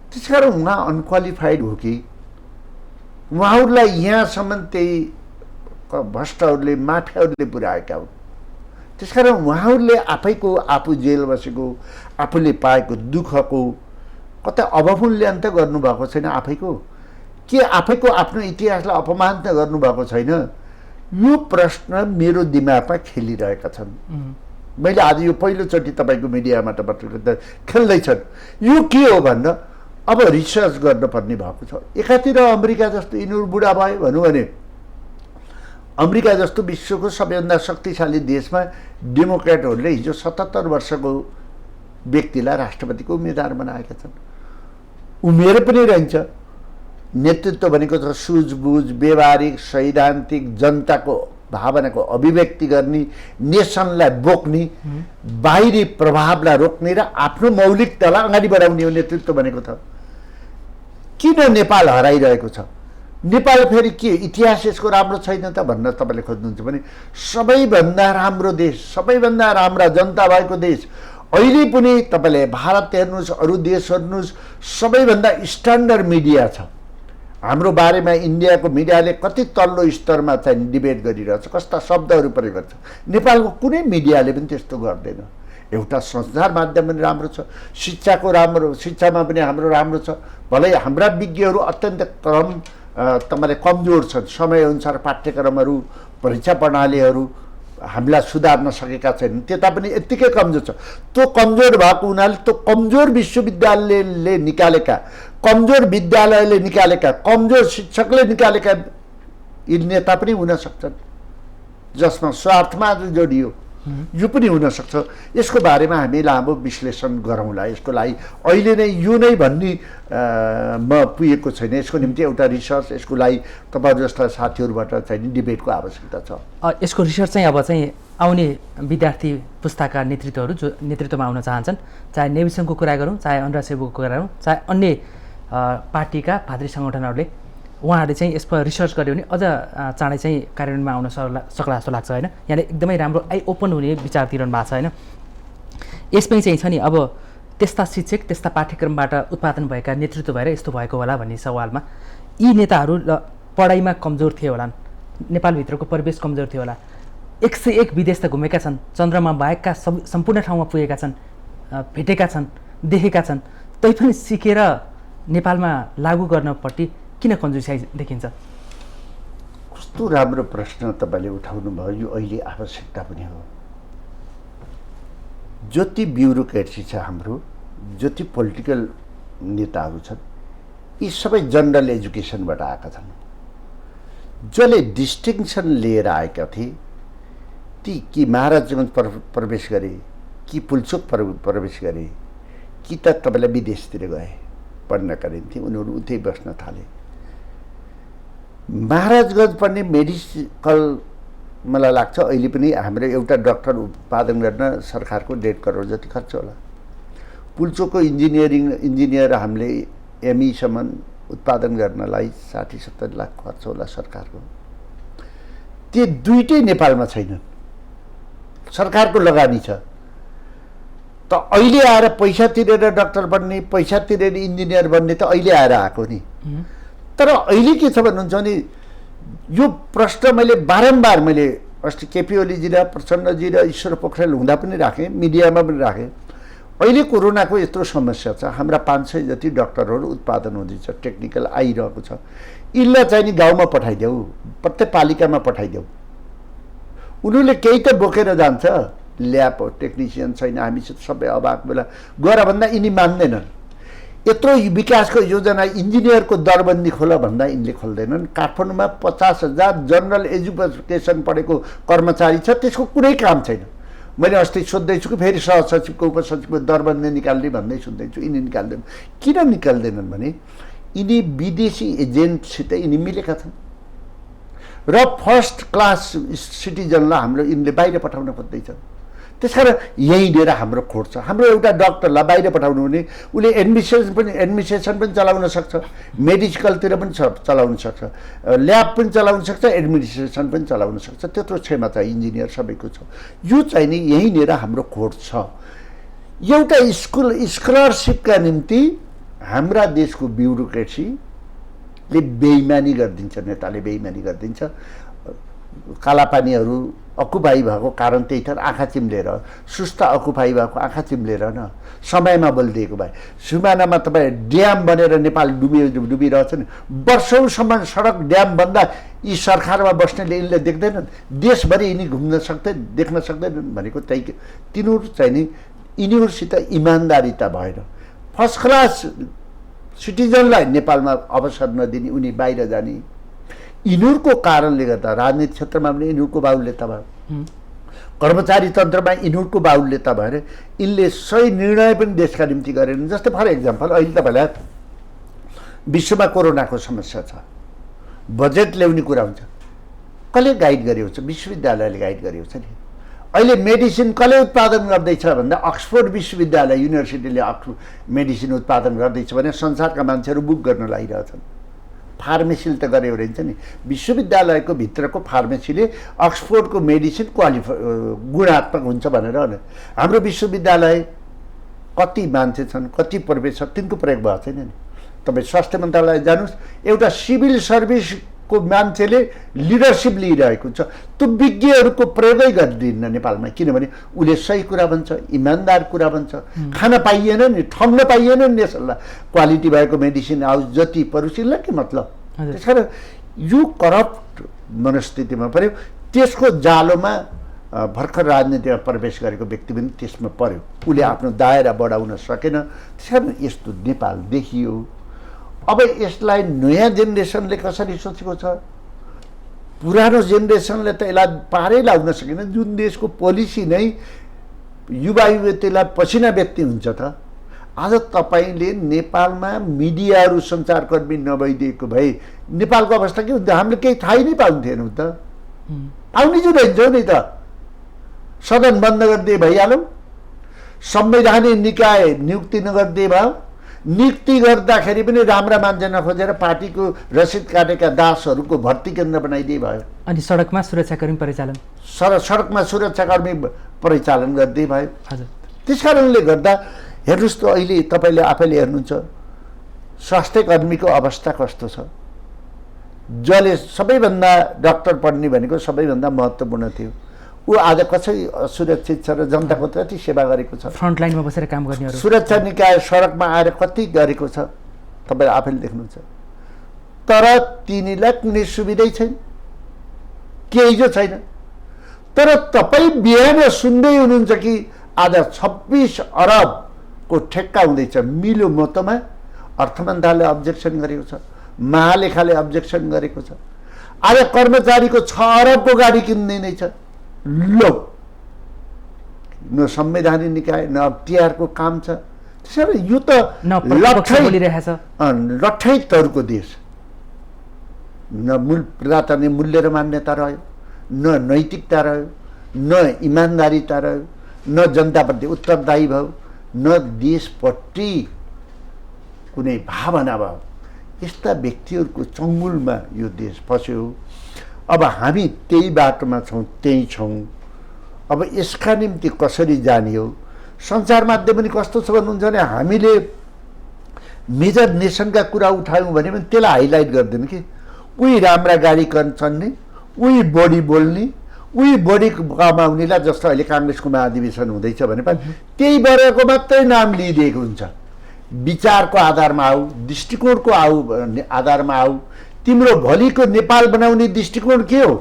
त्यसकारण उहाँ अनक्वालिफाइड हो कि उहाँहरूलाई यहाँसम्म त्यही भ्रष्टहरूले, माफियाहरूले पुर्याएका हुन्। त्यसकारण उहाँहरूले आफू जेल बसेको, आफूले पाएको दुःखको कतै अवमूल्यन त गर्नुभएको छैन आफैको? के आफैको आफ्नो इतिहासलाई अपमान त गर्नुभएको छैन? यो प्रश्न मेरो दिमागमा खेलिरहेका छन्। मैले आज यो पहिलोचोटि तपाईँको मिडियामा त खेल्दैछन्। यो के हो भन्दा अब रिसर्च गर्नुपर्ने भएको छ। एकातिर अमेरिका जस्तो यिनीहरू बुढा भयो भनौँ भने अमेरिका जस्तो विश्वको सबैभन्दा शक्तिशाली देशमा डेमोक्रेटहरूले हिजो 77 वर्षको व्यक्तिलाई राष्ट्रपतिको उम्मेदवार बनाएका छन्। उमेर पनि रहन्छ। नेतृत्व भनेको छ सुझबुझ, व्यवहारिक, सैद्धान्तिक, जनताको भावनाको अभिव्यक्ति गर्ने, नेसनलाई बोक्ने, बाहिरी प्रभावलाई रोक्ने र आफ्नो मौलिकतालाई अगाडि बढाउने हो नेतृत्व भनेको त। किन नेपाल हराइरहेको छ? नेपाल फेरि के इतिहास यसको राम्रो छैन त भन्न तपाईँले खोज्नुहुन्छ भने सबैभन्दा राम्रो देश, सबैभन्दा राम्रा जनता भएको देश। अहिले पनि तपाईँले भारत हेर्नुहोस्, अरू देश हेर्नुहोस्, सबैभन्दा स्ट्यान्डर्ड मिडिया छ। हाम्रो बारेमा इन्डियाको मिडियाले कति तल्लो स्तरमा चाहिँ डिबेट गरिरहेछ, कस्ता शब्दहरू प्रयोग गर्छ। नेपालको कुनै मिडियाले पनि त्यस्तो गर्दैन। एउटा सञ्चार माध्यम पनि राम्रो छ, शिक्षामा पनि हाम्रो राम्रो छ। भलै हाम्रा विज्ञहरू अत्यन्त तपाईँले कमजोर छन्। समयअनुसार पाठ्यक्रमहरू, परीक्षा प्रणालीहरू हामीलाई सुधार्न सकेका छैनन्। त्यता पनि यत्तिकै कमजोर छ। त्यो कमजोर भएको हुनाले त्यो कमजोर विश्वविद्यालयले निकालेका, कमजोर विद्यालयले निकालेका, कमजोर शिक्षकले निकालेका यी नेता पनि हुन सक्छन् जसमा स्वार्थमा जोडियो। यो पनि हुनसक्छ। यसको बारेमा हामी लामो विश्लेषण गरौँला। यसको लागि अहिले नै यो नै भन्ने म पुगेको छैन। यसको निम्ति एउटा रिसर्च, यसको लागि तपाईँहरू जस्ता साथीहरूबाट चाहिँ डिबेटको आवश्यकता छ। यसको रिसर्च चाहिँ अब चाहिँ आउने विद्यार्थी पुस्ताका नेतृत्वहरू जो नेतृत्वमा आउन चाहन्छन्, चाहे नेविसङको कुरा गरौँ, चाहे अनुराग सेवकको कुरा गरौँ, चाहे अन्य पार्टीका भातृ सङ्गठनहरूले, उहाँहरूले चाहिँ यसमा रिसर्च गर्यो भने अझ चाँडै चाहिँ कार्यान्वयनमा आउन सक्ला जस्तो लाग्छ होइन। यहाँले एकदमै राम्रो आई ओपन हुने विचार दिइरहनु भएको छ होइन। यसमै चाहिँ छ नि अब त्यस्ता शिक्षक, त्यस्ता पाठ्यक्रमबाट उत्पादन भएका नेतृत्व भएर यस्तो भएको होला भन्ने सवालमा यी नेताहरू पढाइमा कमजोर थिए होलान्, नेपालभित्रको परिवेश कमजोर थियो होला। 101 विदेश त घुमेका छन्, चन्द्रमा बाहेकका सम्पूर्ण ठाउँमा पुगेका छन्, भेटेका छन्, देखेका छन्, तैपनि सिकेर नेपालमा लागू गर्नपट्टि किन कन्जुसाइ देखिन्छ? कस्तो राम्रो प्रश्न तपाईँले उठाउनु भयो। यो अहिले आवश्यकता पनि हो। जति ब्युरोक्रेसी छ हाम्रो, जति पोलिटिकल नेताहरू छन्, यी सबै जनरल एजुकेसनबाट आएका छन्। जसले डिस्टिङसन लिएर आएका थिए ती कि महाराजगञ्ज प्रवेश गरे, कि पुल्चोक प्रवेश गरे, कि त तपाईँलाई विदेशतिर गए पढ्नका निम्ति, उनीहरू उतै बस्न थाले। महाराजगञ्ज पढ्ने मेडिकल मलाई लाग्छ अहिले पनि हाम्रो एउटा डाक्टर उत्पादन गर्न सरकारको 1.5 करोड जति खर्च होला। पुल्चोकको इन्जिनियर हामीले एमईसम्म उत्पादन गर्नलाई 60-70 लाख खर्च होला सरकारको। त्यो दुईटै नेपालमा छैनन्। सरकारको लगानी छ। त अहिले आएर पैसा तिरेर डाक्टर बन्ने, पैसा तिरेर इन्जिनियर बन्ने त अहिले आएर आएको नि। तर अहिले के छ भन्नुहुन्छ भने यो प्रश्न मैले बारम्बार अस्ति केपी ओलीजी र प्रचण्डजी र ईश्वर पोखरेल हुँदा पनि राखेँ, मिडियामा पनि राखेँ। अहिले कोरोनाको यत्रो समस्या छ, हाम्रा 500 जति डाक्टरहरू उत्पादन हुँदैछ, टेक्निकल आइरहेको छ। यसलाई चाहिँ नि गाउँमा पठाइदेऊ, प्रत्येक पालिकामा पठाइदेऊ। उनीहरूले केही त बोकेर जान्छ, ल्याब टेक्निसियन छैन, हामी सबै अभाग बेला गएर भन्दा यिनी मान्दैनन्। यत्रो विकासको योजना इन्जिनियरको दरबन्दी खोल भन्दा यिनले खोल्दैनन्। काठमाडौँमा 50,000 जनरल एजुकेसन पढेको कर्मचारी छ, त्यसको कुनै काम छैन। मैले अस्ति सोध्दैछु कि फेरि सहसचिवको उपसचिवको दरबन्दी निकाल्ने भन्दै सुन्दैछु, यिनी निकाल्दैन। किन निकाल्दैनन् भने यिनी विदेशी एजेन्टसित यिनी मिलेका छन् र फर्स्ट क्लास सिटिजनलाई हाम्रो यिनले बाहिर पठाउन खोज्दैछन्। त्यसकारण यहीँ लिएर हाम्रो खोट छ। हाम्रो एउटा डाक्टरलाई बाहिर पठाउनु भने उसले एडमिनिस्ट्रेसन पनि चलाउन सक्छ, मेडिकलतिर पनि चलाउन सक्छ, ल्याब पनि चलाउन सक्छ, एडमिनिस्ट्रेसन पनि चलाउन सक्छ। त्यत्रो क्षमता इन्जिनियर सबैको छ। यो चाहिँ नि यहीँ लिएर हाम्रो खोट छ। एउटा स्कलरसिपका निम्ति हाम्रा देशको ब्युरोक्रेसीले बेइमानी गरिदिन्छ, नेताले बेइमानी गरिदिन्छ। कालापानीहरू अकुपाई भएको कारण त्यही त आँखा चिम्लेर, सुस्ता अकुपाई भएको आँखा चिम्लेर न समयमा बोलिदिएको भए। सिमानामा तपाईँ ड्याम बनेर नेपाल डुबिरहेछ नि, वर्षौँसम्म सडक ड्याम बन्दा यी सरकारमा बस्नेले यिनले देख्दैनन्, देशभरि यिनी घुम्न देख्न सक्दैनन् भनेको त्यही। तिनीहरू चाहिँ नि यिनीहरूसित इमान्दारिता भएर फर्स्ट क्लास सिटिजनलाई नेपालमा अवसर नदिने, उनी बाहिर जाने, यिनीहरूको कारणले गर्दा राजनीतिक क्षेत्रमा पनि यिनीहरूको बाहुल्यता भयो, कर्मचारी तन्त्रमा यिनीहरूको बाहुल्यता भएर यिनले सही निर्णय पनि देशका निम्ति गरेनन्। जस्तै फर इक्जाम्पल अहिले तपाईँलाई विश्वमा कोरोनाको समस्या छ, बजेट ल्याउने कुरा हुन्छ, कसले गाइड गरेको छ? विश्वविद्यालयले गाइड गरेको छ नि। अहिले मेडिसिन कसले उत्पादन गर्दैछ भन्दा अक्सफोर्ड विश्वविद्यालय युनिभर्सिटीले मेडिसिन उत्पादन गर्दैछ भने संसारका मान्छेहरू बुक गर्न लागिरहेछन्। फार्मेसीले त गऱ्यो रहन्छ नि, विश्वविद्यालयको भित्रको फार्मेसीले अक्सफोर्डको मेडिसिन गुणात्मक हुन्छ भनेर। हाम्रो विश्वविद्यालय कति मान्छे छन्, कति प्रोफेसर, तिनको प्रयोग भएको छैन नि। तपाईँ स्वास्थ्य मन्त्रालय जानुहोस्, एउटा सिभिल सर्भिसको मान्छेले लिडरसिप लिइरहेको छ, त्यो विज्ञहरूको प्रयोगै गरिदिन्न नेपालमा। किनभने उसले सही कुरा भन्छ, इमान्दार कुरा भन्छ, खान पाइएन नि, ठग्न पाइएन नि यसलाई। क्वालिटी भएको मेडिसिन आओस्, जति परोसिल्ला के मतलब। त्यस कारण यो करप्ट मनस्थितिमा पऱ्यो, त्यसको जालोमा भर्खर राजनीतिमा प्रवेश गरेको व्यक्ति पनि त्यसमा पर्यो। उसले आफ्नो दायरा बढाउन सकेन। त्यस कारण यस्तो नेपाल देखियो। अब यसलाई नयाँ जेनेरेसनले कसरी सोचेको छ? पुरानो जेनेरेसनले त यसलाई पारै लाउन सकेन। जुन देशको पोलिसी नै युवा युवतीलाई पसिना व्यक्ति हुन्छ त, आज तपाईँले नेपालमा मिडियाहरू सञ्चारकर्मी नभइदिएको भए नेपालको अवस्था के हुन्थ्यो? हामीले केही थाहै नै पाउँथेनौँ त। आउने जो रहन्छौँ नि त, सदन बन्द गरिदिए भइहालौँ, संवैधानिक निकाय नियुक्ति नगरिदिए भयो, नियुक्ति गर्दाखेरि पनि राम्रा मान्छे नखोजेर पार्टीको रसिद काटेका दासहरूको भर्ती केन्द्र बनाइदिए भयो। अनि सडकमा सुरक्षाकर्मी परिचालन सडकमा सुरक्षाकर्मी परिचालन गरिदिए भयो। हजुर, त्यस कारणले गर्दा हेर्नुहोस् त, अहिले तपाईँले आफैले हेर्नुहुन्छ स्वास्थ्य कर्मीको अवस्था कस्तो छ। जसले सबैभन्दा डक्टर पढ्ने भनेको सबैभन्दा महत्त्वपूर्ण थियो, ऊ आज कसरी असुरक्षित छ र जनताको कति सेवा गरेको छ। फ्रन्ट लाइनमा बसेर काम गर्नेहरू, सुरक्षा निकाय सडकमा आएर कति गरेको छ तपाईँले आफैले देख्नुहुन्छ। तर तिनीलाई कुनै सुविधै छैन, केही जो छैन। तर तपाईँ बिहान सुन्दै हुनुहुन्छ कि आज 26 अरबको ठेक्का हुँदैछ मिलो मतमा। अर्थ मन्त्रालयले अब्जेक्सन गरेको छ, महालेखाले अब्जेक्सन गरेको छ। आज कर्मचारीको 6 अरबको गाडी किन्दिनै छ। लो, न संवैधानिक निकाय न अख्तियारको काम छ। त्यसैले यो त लट्ठै तरुको देश। न प्रजातन्त्र मूल्य र मान्यता रह्यो, न नैतिकता रह्यो, न इमान्दारिता रह्यो, न जनताप्रति उत्तरदायी भयो, न देशप्रति कुनै भावना भयो। यस्ता व्यक्तिहरूको चङ्गुलमा यो देश फस्यो। अब हामी त्यही बाटोमा छौँ, त्यही छौँ। अब यसका निम्ति कसरी जाने हो? सञ्चार माध्यम पनि कस्तो छ भन्नुहुन्छ भने हामीले मेजर नेसनका कुरा उठायौँ भने पनि त्यसलाई हाइलाइट गर्दैन कि उही राम्रा गाडी चढ्ने, उही बढी बोल्ने, उही बढी कमाउनेलाई, जस्तो अहिले काङ्ग्रेसको महाधिवेशन हुँदैछ भने पनि त्यही वर्गको मात्रै नाम लिइदिएको हुन्छ। विचारको आधारमा आऊ, दृष्टिकोणको आधारमा आऊ। तिम्रो भोलिको नेपाल बनाउने दृष्टिकोण के हो?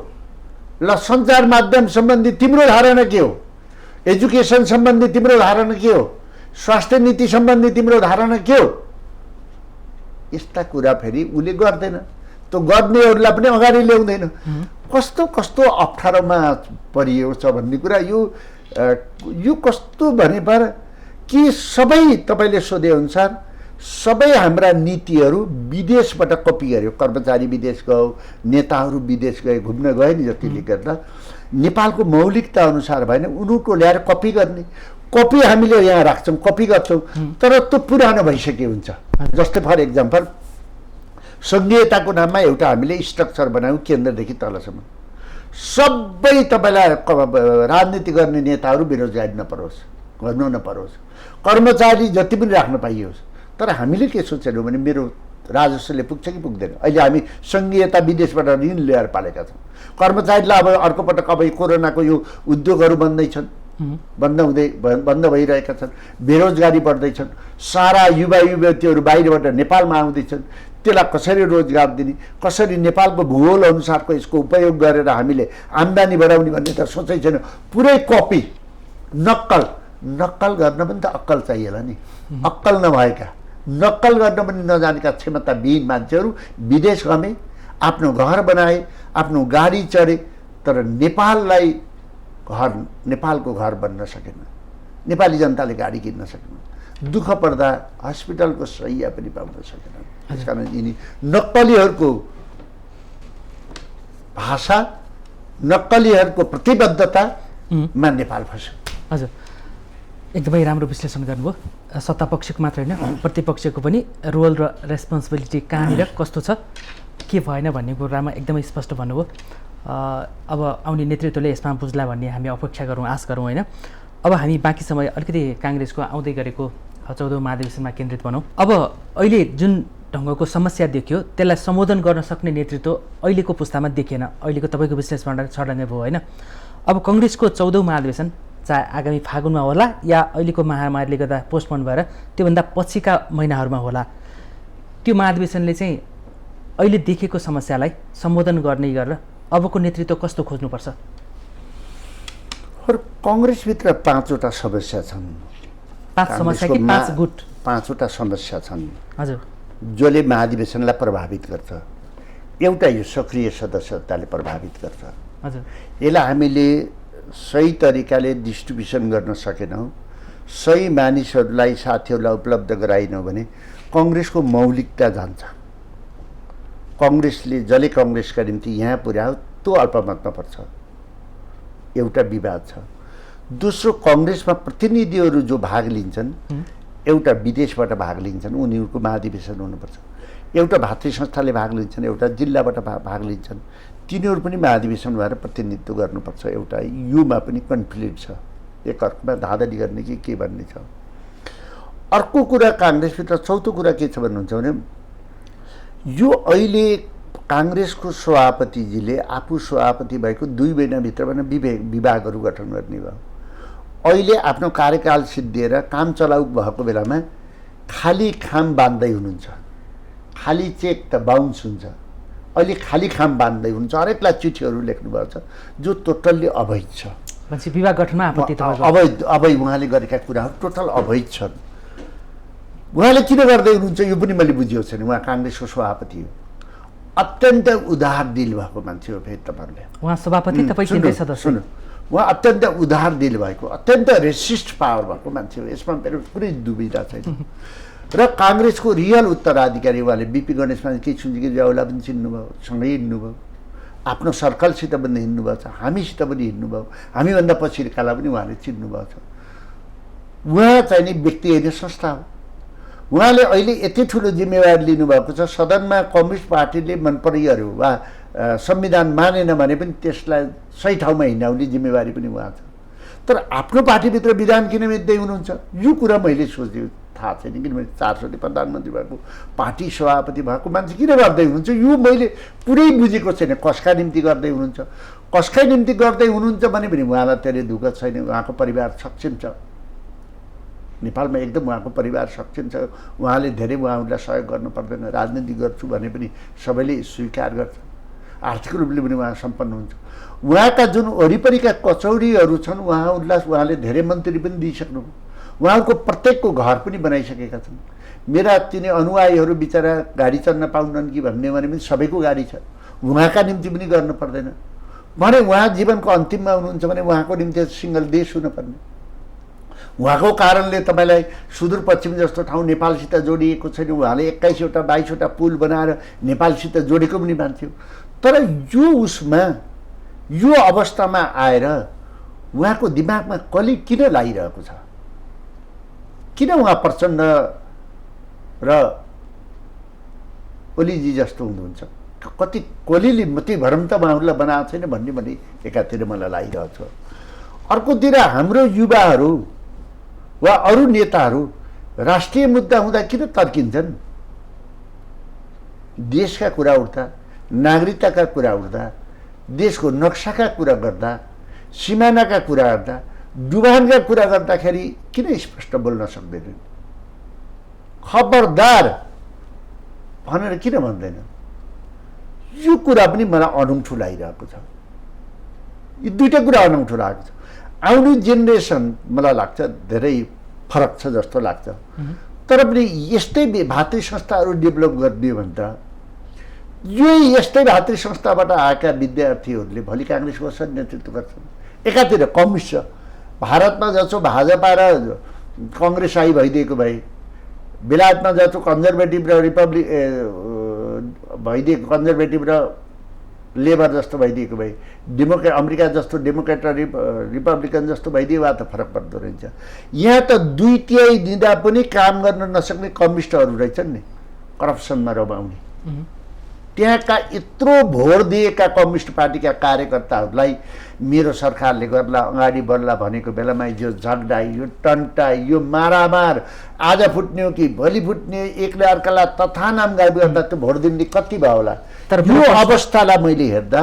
ल, सञ्चार माध्यम सम्बन्धी तिम्रो धारणा के हो? एजुकेसन सम्बन्धी तिम्रो धारणा के हो? स्वास्थ्य नीति सम्बन्धी तिम्रो धारणा के हो? यस्ता कुरा फेरि उसले गर्दैन, त्यो गर्नेहरूलाई पनि अगाडि ल्याउँदैन। कस्तो कस्तो अप्ठ्यारोमा परिएको छ भन्ने कुरा यो कस्तो भने पर कि सबै तपाईँले सोधेअनुसार सबै हाम्रा नीतिहरू विदेशबाट कपी गर्यो। कर्मचारी विदेश गयो, नेताहरू विदेश गए, घुम्न गए नि, जतिले गर्दा नेपालको मौलिकता अनुसार भएन, उनीहरूको ल्याएर कपी गर्ने। कपी हामीले यहाँ राख्छौँ, कपी गर्छौँ, तर त्यो पुरानो भइसक्यो हुन्छ। जस्तै फर इक्जाम्पल सङ्घीयताको नाममा एउटा हामीले स्ट्रक्चर बनायौँ केन्द्रदेखि तलसम्म। सबै तपाईँलाई राजनीति गर्ने नेताहरू बेरोजगारी नपरोस्, गर्नु नपरोस्, कर्मचारी जति पनि राख्न पाइयोस्। तर हामीले के सोचेनौँ भने मेरो राजस्वले पुग्छ कि पुग्दैन। अहिले हामी सङ्घीयता विदेशबाट ऋण ल्याएर पालेका छौँ। कर्मचारीलाई अब अर्को पटक अब कोरोनाको यो उद्योगहरू बन्द भइरहेका छन्, बेरोजगारी बढ्दैछन्, सारा युवा युवतीहरू बाहिरबाट नेपालमा आउँदैछन्। त्यसलाई कसरी रोजगार दिने, कसरी नेपालको भूगोल अनुसारको यसको उपयोग गरेर हामीले आम्दानी बढाउने भन्ने त सोचै छैन। पुरै कपी, नक्कल गर्न पनि त अक्कल चाहिएला नि। अक्कल नभएका नक्कल गर्न पनि नजानेका क्षमताविहीन मान्छेहरू विदेश गए, आफ्नो घर बनाए, आफ्नो गाडी चढे, तर नेपालको घर बन्न सकेन। नेपाली जनताले गाडी किन्न सकेन। दुःख पर्दा हस्पिटलको सहिया पनि पाउन सकेन। त्यसकारण यिनी नक्कलीहरूको भाषा, नक्कलीहरूको प्रतिबद्धतामा नेपाल फस्यो। हजुर, एकदमै राम्रो विश्लेषण गर्नुभयो। सत्ता पक्षको मात्र होइन, प्रतिपक्षको पनि रोल र रेस्पोन्सिबिलिटी कहाँनिर कस्तो छ, के भएन भन्ने कुरामा एकदमै स्पष्ट भन्नुभयो। अब आउने नेतृत्वले यसमा बुझ्ला भन्ने हामी अपेक्षा गरौँ, आश गरौँ होइन। अब हामी बाँकी समय अलिकति काङ्ग्रेसको आउँदै गरेको 14औं महाधिवेशनमा केन्द्रित भनौँ। अब अहिले जुन ढङ्गको समस्या देखियो त्यसलाई सम्बोधन गर्न सक्ने नेतृत्व अहिलेको पुस्तामा देखिएन। अहिलेको तपाईँको विश्लेषण छडङ्गै भयो होइन। अब कङ्ग्रेसको 14औं महाधिवेशन चाहे आगामी फागुनमा होला या अहिलेको महामारीले गर्दा पोस्टपोन भएर त्योभन्दा पछिका महिनाहरूमा होला, त्यो महाधिवेशनले चाहिँ अहिले देखेको समस्यालाई सम्बोधन गर्ने गरेर अबको नेतृत्व कस्तो खोज्नुपर्छ? कङ्ग्रेसभित्र 5वटा समस्या छन्। 5 समस्या कि 5 गुट? 5वटा समस्या छन्। हजुर, जसले महाधिवेशनलाई प्रभावित गर्छ। एउटा यो सक्रिय सदस्यताले प्रभावित गर्छ। हजुर, यसलाई हामीले सही तरिकाले डिस्ट्रिब्युसन गर्न सकेनौँ, सही मानिसहरूलाई, साथीहरूलाई उपलब्ध गराएनौँ भने कङ्ग्रेसको मौलिकता जान्छ। कङ्ग्रेसले जसले कङ्ग्रेसका निम्ति यहाँ पुर्यायो त्यो अल्पमतमा पर्छ, एउटा विवाद छ। दोस्रो, कङ्ग्रेसमा प्रतिनिधिहरू जो भाग लिन्छन्, एउटा विदेशबाट भाग लिन्छन्, उनीहरूको महाधिवेशन हुनुपर्छ। एउटा भातृ संस्थाले भाग लिन्छन्, एउटा जिल्लाबाट भाग लिन्छन्, तिनीहरू पनि महाधिवेशन भएर प्रतिनिधित्व गर्नुपर्छ। एउटा युमा पनि कन्फ्लिक्ट छ, एकअर्कामा धाँधली गर्ने कि के भन्ने छ। अर्को कुरा काङ्ग्रेसभित्र चौथो कुरा के छ भन्नुहुन्छ भने यो अहिले काङ्ग्रेसको सभापतिजीले आफू सभापति भएको 2 महिनाभित्रमा विभागहरू गठन गर्ने भयो। अहिले आफ्नो कार्यकाल सिद्धिएर काम चलाउ भएको बेलामा खाली खाम बाँध्दै हुनुहुन्छ। खाली चेक त बााउन्स हुन्छ, अहिले खाली खाम बाँध्दै हुनुहुन्छ। हरेकलाई चिठीहरू लेख्नुभएको छ जो टोटल्ली अवैध छ। विभाग गठनमा आपत्ति अवैध उहाँले गरेका कुराहरू टोटल अवैध छन्। उहाँले किन गर्दै हुनुहुन्छ यो पनि मैले बुझेको छैन। उहाँ काङ्ग्रेसको सभापति हो, अत्यन्त उदार दिल भएको मान्छे हो। फेरि तपाईँहरूले उहाँ सभापति, तपाईँ केन्द्रीय सदस्य। सुन्नु, उहाँ अत्यन्त उदार दिल भएको, अत्यन्त रेसिस्ट पावर भएको मान्छे हो। यसमा मेरो कुनै दुविधा छैन। र काङ्ग्रेसको रियल उत्तराधिकारी उहाँले बिपी गणेशमा केही सुन्जिकी ज्याउलाई पनि चिन्नुभयो, सँगै हिँड्नुभयो, आफ्नो सर्कलसित पनि हिँड्नुभएको छ, हामीसित पनि हिँड्नुभयो, हामीभन्दा पछिकालाई पनि उहाँले चिन्नुभएको छ। उहाँ चाहिँ नि व्यक्ति होइन, संस्था हो। उहाँले अहिले यति ठुलो जिम्मेवारी लिनुभएको छ। सदनमा कम्युनिस्ट पार्टीले मन परिहाल्यो वा संविधान मानेन भने पनि त्यसलाई सही ठाउँमा हिँडाउने जिम्मेवारी पनि उहाँ छ। तर आफ्नो पार्टीभित्र विधान किन मिच्दै हुनुहुन्छ यो कुरा मैले सोचेँ, थाहा छैन। किनभने 4 सौले प्रधानमन्त्री भएको, पार्टी सभापति भएको मान्छे किन गर्दै हुनुहुन्छ यो मैले पुरै बुझेको छैन। कसका निम्ति गर्दै हुनुहुन्छ, कसकै निम्ति गर्दै हुनुहुन्छ भने पनि उहाँलाई धेरै दुःख छैन। उहाँको परिवार सक्षम छ, नेपालमा एकदम उहाँको परिवार सक्षम छ। उहाँले धेरै उहाँहरूलाई सहयोग गर्नु पर्दैन। राजनीति गर्छु भने पनि सबैले स्वीकार गर्छ। आर्थिक रूपले पनि उहाँ सम्पन्न हुन्छ। उहाँका जुन वरिपरिका कचौरीहरू छन् उहाँले धेरै मन्त्री पनि दिइसक्नु। उहाँको प्रत्येकको घर पनि बनाइसकेका छन्। मेरा तिनी अनुयायीहरू बिचरा गाडी चढ्न पाउनन् कि भन्ने भने पनि सबैको गाडी छ, उहाँका निम्ति पनि गर्नु पर्दैन भने उहाँ जीवनको अन्तिममा हुनुहुन्छ भने उहाँको निम्ति सिंगल देश हुनुपर्ने। उहाँको कारणले तपाईँलाई सुदूरपश्चिम जस्तो ठाउँ नेपालसित जोडिएको छैन। उहाँले 21वटा 22वटा पुल बनाएर नेपालसित जोडेको पनि मान्छे हो। तर यो उसमा यो अवस्थामा आएर उहाँको दिमागमा कली किन लागिरहेको छ? किन उहाँ प्रचण्ड र ओलीजी जस्तो हुनुहुन्छ? कति कोलीले मात्रै भरम त उहाँहरूलाई बनाएको छैन भन्ने एकातिर मलाई लागिरहेको छ। अर्कोतिर हाम्रो युवाहरू वा अरू नेताहरू राष्ट्रिय मुद्दा हुँदा किन तर्किन्छन्? देशका कुरा उठ्दा, नागरिकताका कुरा उठ्दा, देशको नक्साका कुरा गर्दा, सिमानाका कुरा गर्दा, डुबानका कुरा गर्दाखेरि किन स्पष्ट बोल्न सक्दैनन्? खबरदार भनेर किन भन्दैन? यो कुरा पनि मलाई अनौठो लागिरहेको छ। यी दुईटा कुरा अनौठो लागेको छ। आउने जेनेरेसन मलाई लाग्छ धेरै फरक छ जस्तो लाग्छ। तर पनि यस्तै भातृ संस्थाहरू डेभलप गरिदियो भने त यस्तै भातृ संस्थाबाट आएका विद्यार्थीहरूले भोलि काङ्ग्रेसको असल नेतृत्व गर्छन्। एकातिर कम्युनिस्ट छ, भारतमा जस्तो भाजपा र कङ्ग्रेसाई भइदिएको भए, बेलायतमा जस्तो कन्जर्भेटिभ र रिपब्लिक भइदिएको, कन्जर्भेटिभ र लेबर जस्तो भइदिएको भए, अमेरिका जस्तो डेमोक्रेट र रिपब्लिकन जस्तो भइदियो भए त फरक पर्दो रहेछ। यहाँ त 2/3 दिँदा पनि काम गर्न नसक्ने कम्युनिस्टहरू रहेछन् नि, करप्सनमा रमाउने। त्यहाँका यत्रो भोट दिएका कम्युनिस्ट पार्टीका कार्यकर्ताहरूलाई मेरो सरकारले गर्ला, अगाडि बढ्ला भनेको बेलामा यो झगडा, यो टन्टा, यो मारामार, आज फुट्ने हो कि भोलि फुट्ने, एकले अर्कालाई तथानाम गाई गर्दा त्यो भोट दिने कति भयो होला। यो अवस्थालाई मैले हेर्दा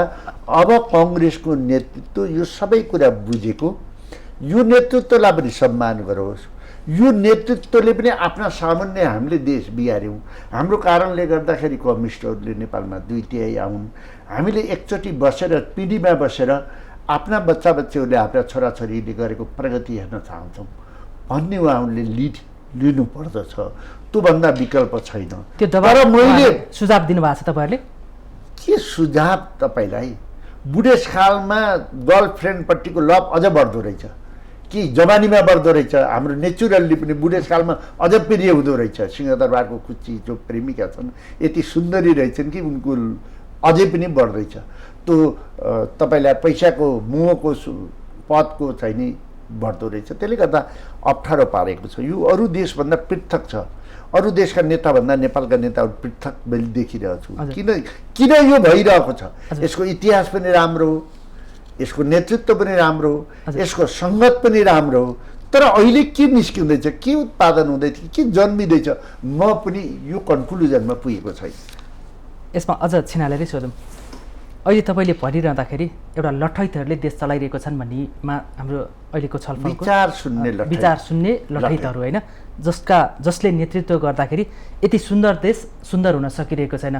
अब कङ्ग्रेसको नेतृत्व यो सबै कुरा बुझेको, यो नेतृत्वलाई पनि सम्मान गरोस्, यो नेतृत्वले पनि आफ्ना सामान्य हामीले देश बिगाऱ्यौँ, हाम्रो कारणले गर्दाखेरि कम्युनिस्टहरूले नेपालमा 2/3 आउन्, हामीले एकचोटि बसेर पिँढीमा बसेर आफ्ना बच्चा बच्चीहरूले आफ्ना छोराछोरीले गरेको प्रगति हेर्न चाहन्छौँ भन्ने उहाँहरूले लिनु पर्दछ। त्योभन्दा विकल्प छैन। तर मैले सुझाव दिनुभएको छ तपाईँहरूले? के सुझाव तपाईँलाई? बुढेसकालमा गर्लफ्रेन्डपट्टिको लभ अझ बढ्दो रहेछ कि जवानीमा बढ्दो रहेछ? हाम्रो नेचुरल्ली पनि बुढेसकालमा अझ प्रिय हुँदो रहेछ। सिंहदरबारको कुची जो प्रेमिका छन् यति सुन्दरी रहेछन् कि उनको अझै पनि बढ्दैछ। त्यो तपाईँलाई पैसाको मोहको पदको चाहिँ नि बढ्दो रहेछ। त्यसले गर्दा अप्ठ्यारो पारेको छ। यो अरू देशभन्दा पृथक छ। अरू देशका नेताभन्दा नेपालका नेताहरू पृथक मैले देखिरहेको छु। किन यो भइरहेको छ? यसको इतिहास पनि राम्रो हो, यसको नेतृत्व पनि राम्रो हो, यसको सङ्गत पनि राम्रो हो। तर अहिले के निस्किँदैछ, के उत्पादन हुँदैछ, के जन्मिँदैछ, म पनि यो कन्क्लुजनमा पुगेको छैन। यसमा अझ छिनालेरै सोधौँ, अहिले तपाईँले भनिरहँदाखेरि एउटा लठैतहरूले देश चलाइरहेको छन् भन्नेमा हाम्रो अहिलेको छलफलको विचार सुन्ने लठैतहरू होइन, जसले नेतृत्व गर्दाखेरि यति सुन्दर देश सुन्दर हुन सकिरहेको छैन।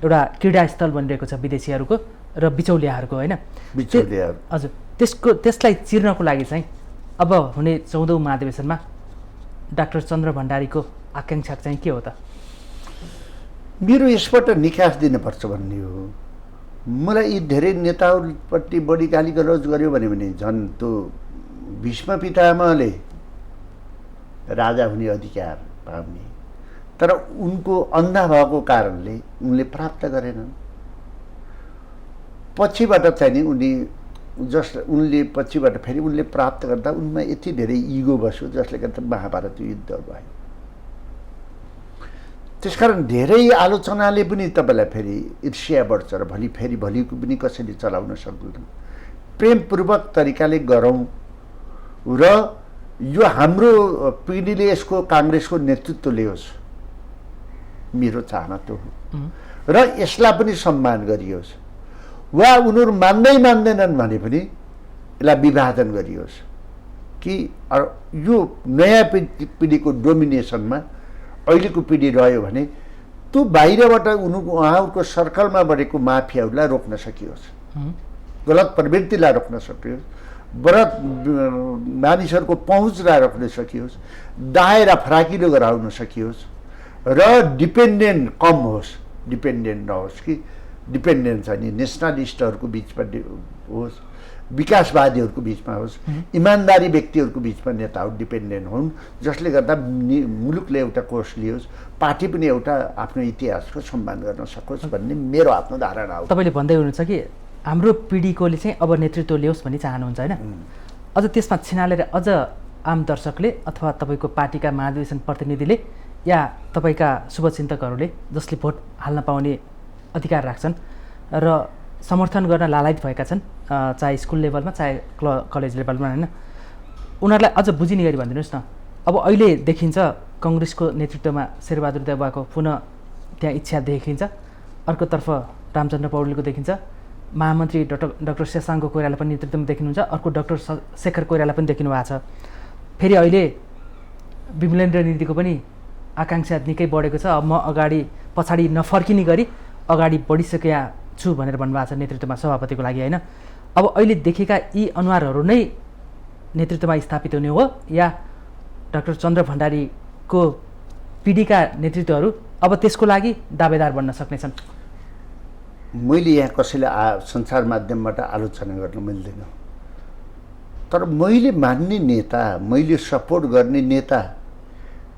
एउटा क्रीडास्थल बनिरहेको छ विदेशीहरूको र बिचौलियाहरूको होइन, हजुर। त्यसलाई चिर्नको लागि चाहिँ अब हुने 14औं महाधिवेशनमा डाक्टर चन्द्र भण्डारीको आकाङ्क्षा चाहिँ के हो त? मेरो यसबाट निकास दिनुपर्छ भन्ने हो। मलाई यी धेरै नेताहरूपट्टि बढी गाली गलौज गर्यो भने झन् त्यो भीष्म पितामहले राजा हुने अधिकार पाउने, तर उनको अन्धा भएको कारणले उनले प्राप्त गरेनन्। पछिबाट चाहिँ नि उनले पछिबाट फेरि उनले प्राप्त गर्दा उनमा यति धेरै इगो बस्यो जसले गर्दा महाभारत युद्ध भयो। त्यसकारण धेरै आलोचनाले पनि तपाईँलाई फेरि ईर्ष्या बढ्छ र भोलिको पनि कसरी चलाउन सक्दैन। प्रेमपूर्वक तरिकाले गरौँ र यो हाम्रो पिँढीले यसको काङ्ग्रेसको नेतृत्व लियोस्, मेरो चाहना त्यो हो। र यसलाई पनि सम्मान गरियोस्, वा उनीहरू मान्दैनन् भने पनि यसलाई विभाजन गरियोस् कि यो नयाँ पिँढीको डोमिनेसनमा अहिलेको पिँढी रह्यो भने त्यो बाहिरबाट उहाँहरूको सर्कलमा बढेको माफियाहरूलाई रोक्न सकियोस्, गलत प्रवृत्तिलाई रोक्न सकियोस्, गलत मानिसहरूको पहुँचलाई रोक्न सकियोस्, दायरा फराकिलो गराउन सकियोस् र डिपेन्डेन्ट कम होस्, डिपेन्डेन्ट नहोस् कि डिपेन्डेन्ट छ नि नेसनलिस्टहरूको बिचमा होस्, विकासवादीहरूको बिचमा होस्, इमान्दारी व्यक्तिहरूको बिचमा नेताहरू डिपेन्डेन्ट हुन्, जसले गर्दा मुलुकले एउटा कोर्स लियोस्, पार्टी पनि एउटा आफ्नो इतिहासको सम्मान गर्न सकोस् भन्ने मेरो आफ्नो धारणा हो। तपाईँले भन्दै हुनुहुन्छ कि हाम्रो पिँढीकोले चाहिँ अब नेतृत्व लियोस् भन्ने चाहनुहुन्छ होइन? अझ त्यसमा छिनालेर अझ आम दर्शकले अथवा तपाईँको पार्टीका महाधिवेशन प्रतिनिधिले या तपाईँका शुभचिन्तकहरूले जसले भोट हाल्न पाउने अधिकार राख्छन् र समर्थन गर्न लालायत भएका छन्, चाहे स्कुल लेभलमा चाहे कलेज लेभलमा होइन, उनीहरूलाई अझ बुझिने गरी भनिदिनुहोस् न। अब अहिले देखिन्छ कङ्ग्रेसको नेतृत्वमा शेरबहादुर देउवाको पुनः त्यहाँ इच्छा देखिन्छ, अर्कोतर्फ रामचन्द्र पौडेलको देखिन्छ, महामन्त्री डाक्टर शशाङ्क कोइराला पनि नेतृत्वमा देखिनुहुन्छ, अर्को डाक्टर शेखर कोइराला पनि देखिनु भएको छ। फेरि अहिले विमलेन्द्र निधिको पनि आकाङ्क्षा निकै बढेको छ, म पछाडि नफर्किने गरी अगाडि बढिसकेका छु भनेर भन्नुभएको छ नेतृत्वमा सभापतिको लागि होइन। अब अहिले देखेका यी अनुहारहरू नै नेतृत्वमा स्थापित हुने हो या डाक्टर चन्द्र भण्डारीको पिढीका नेतृत्वहरू अब त्यसको लागि दावेदार बन्न सक्नेछन्? मैले यहाँ कसैलाई सञ्चार माध्यमबाट आलोचना गर्न मिल्दैन, तर मैले मान्ने नेता, मैले सपोर्ट गर्ने नेता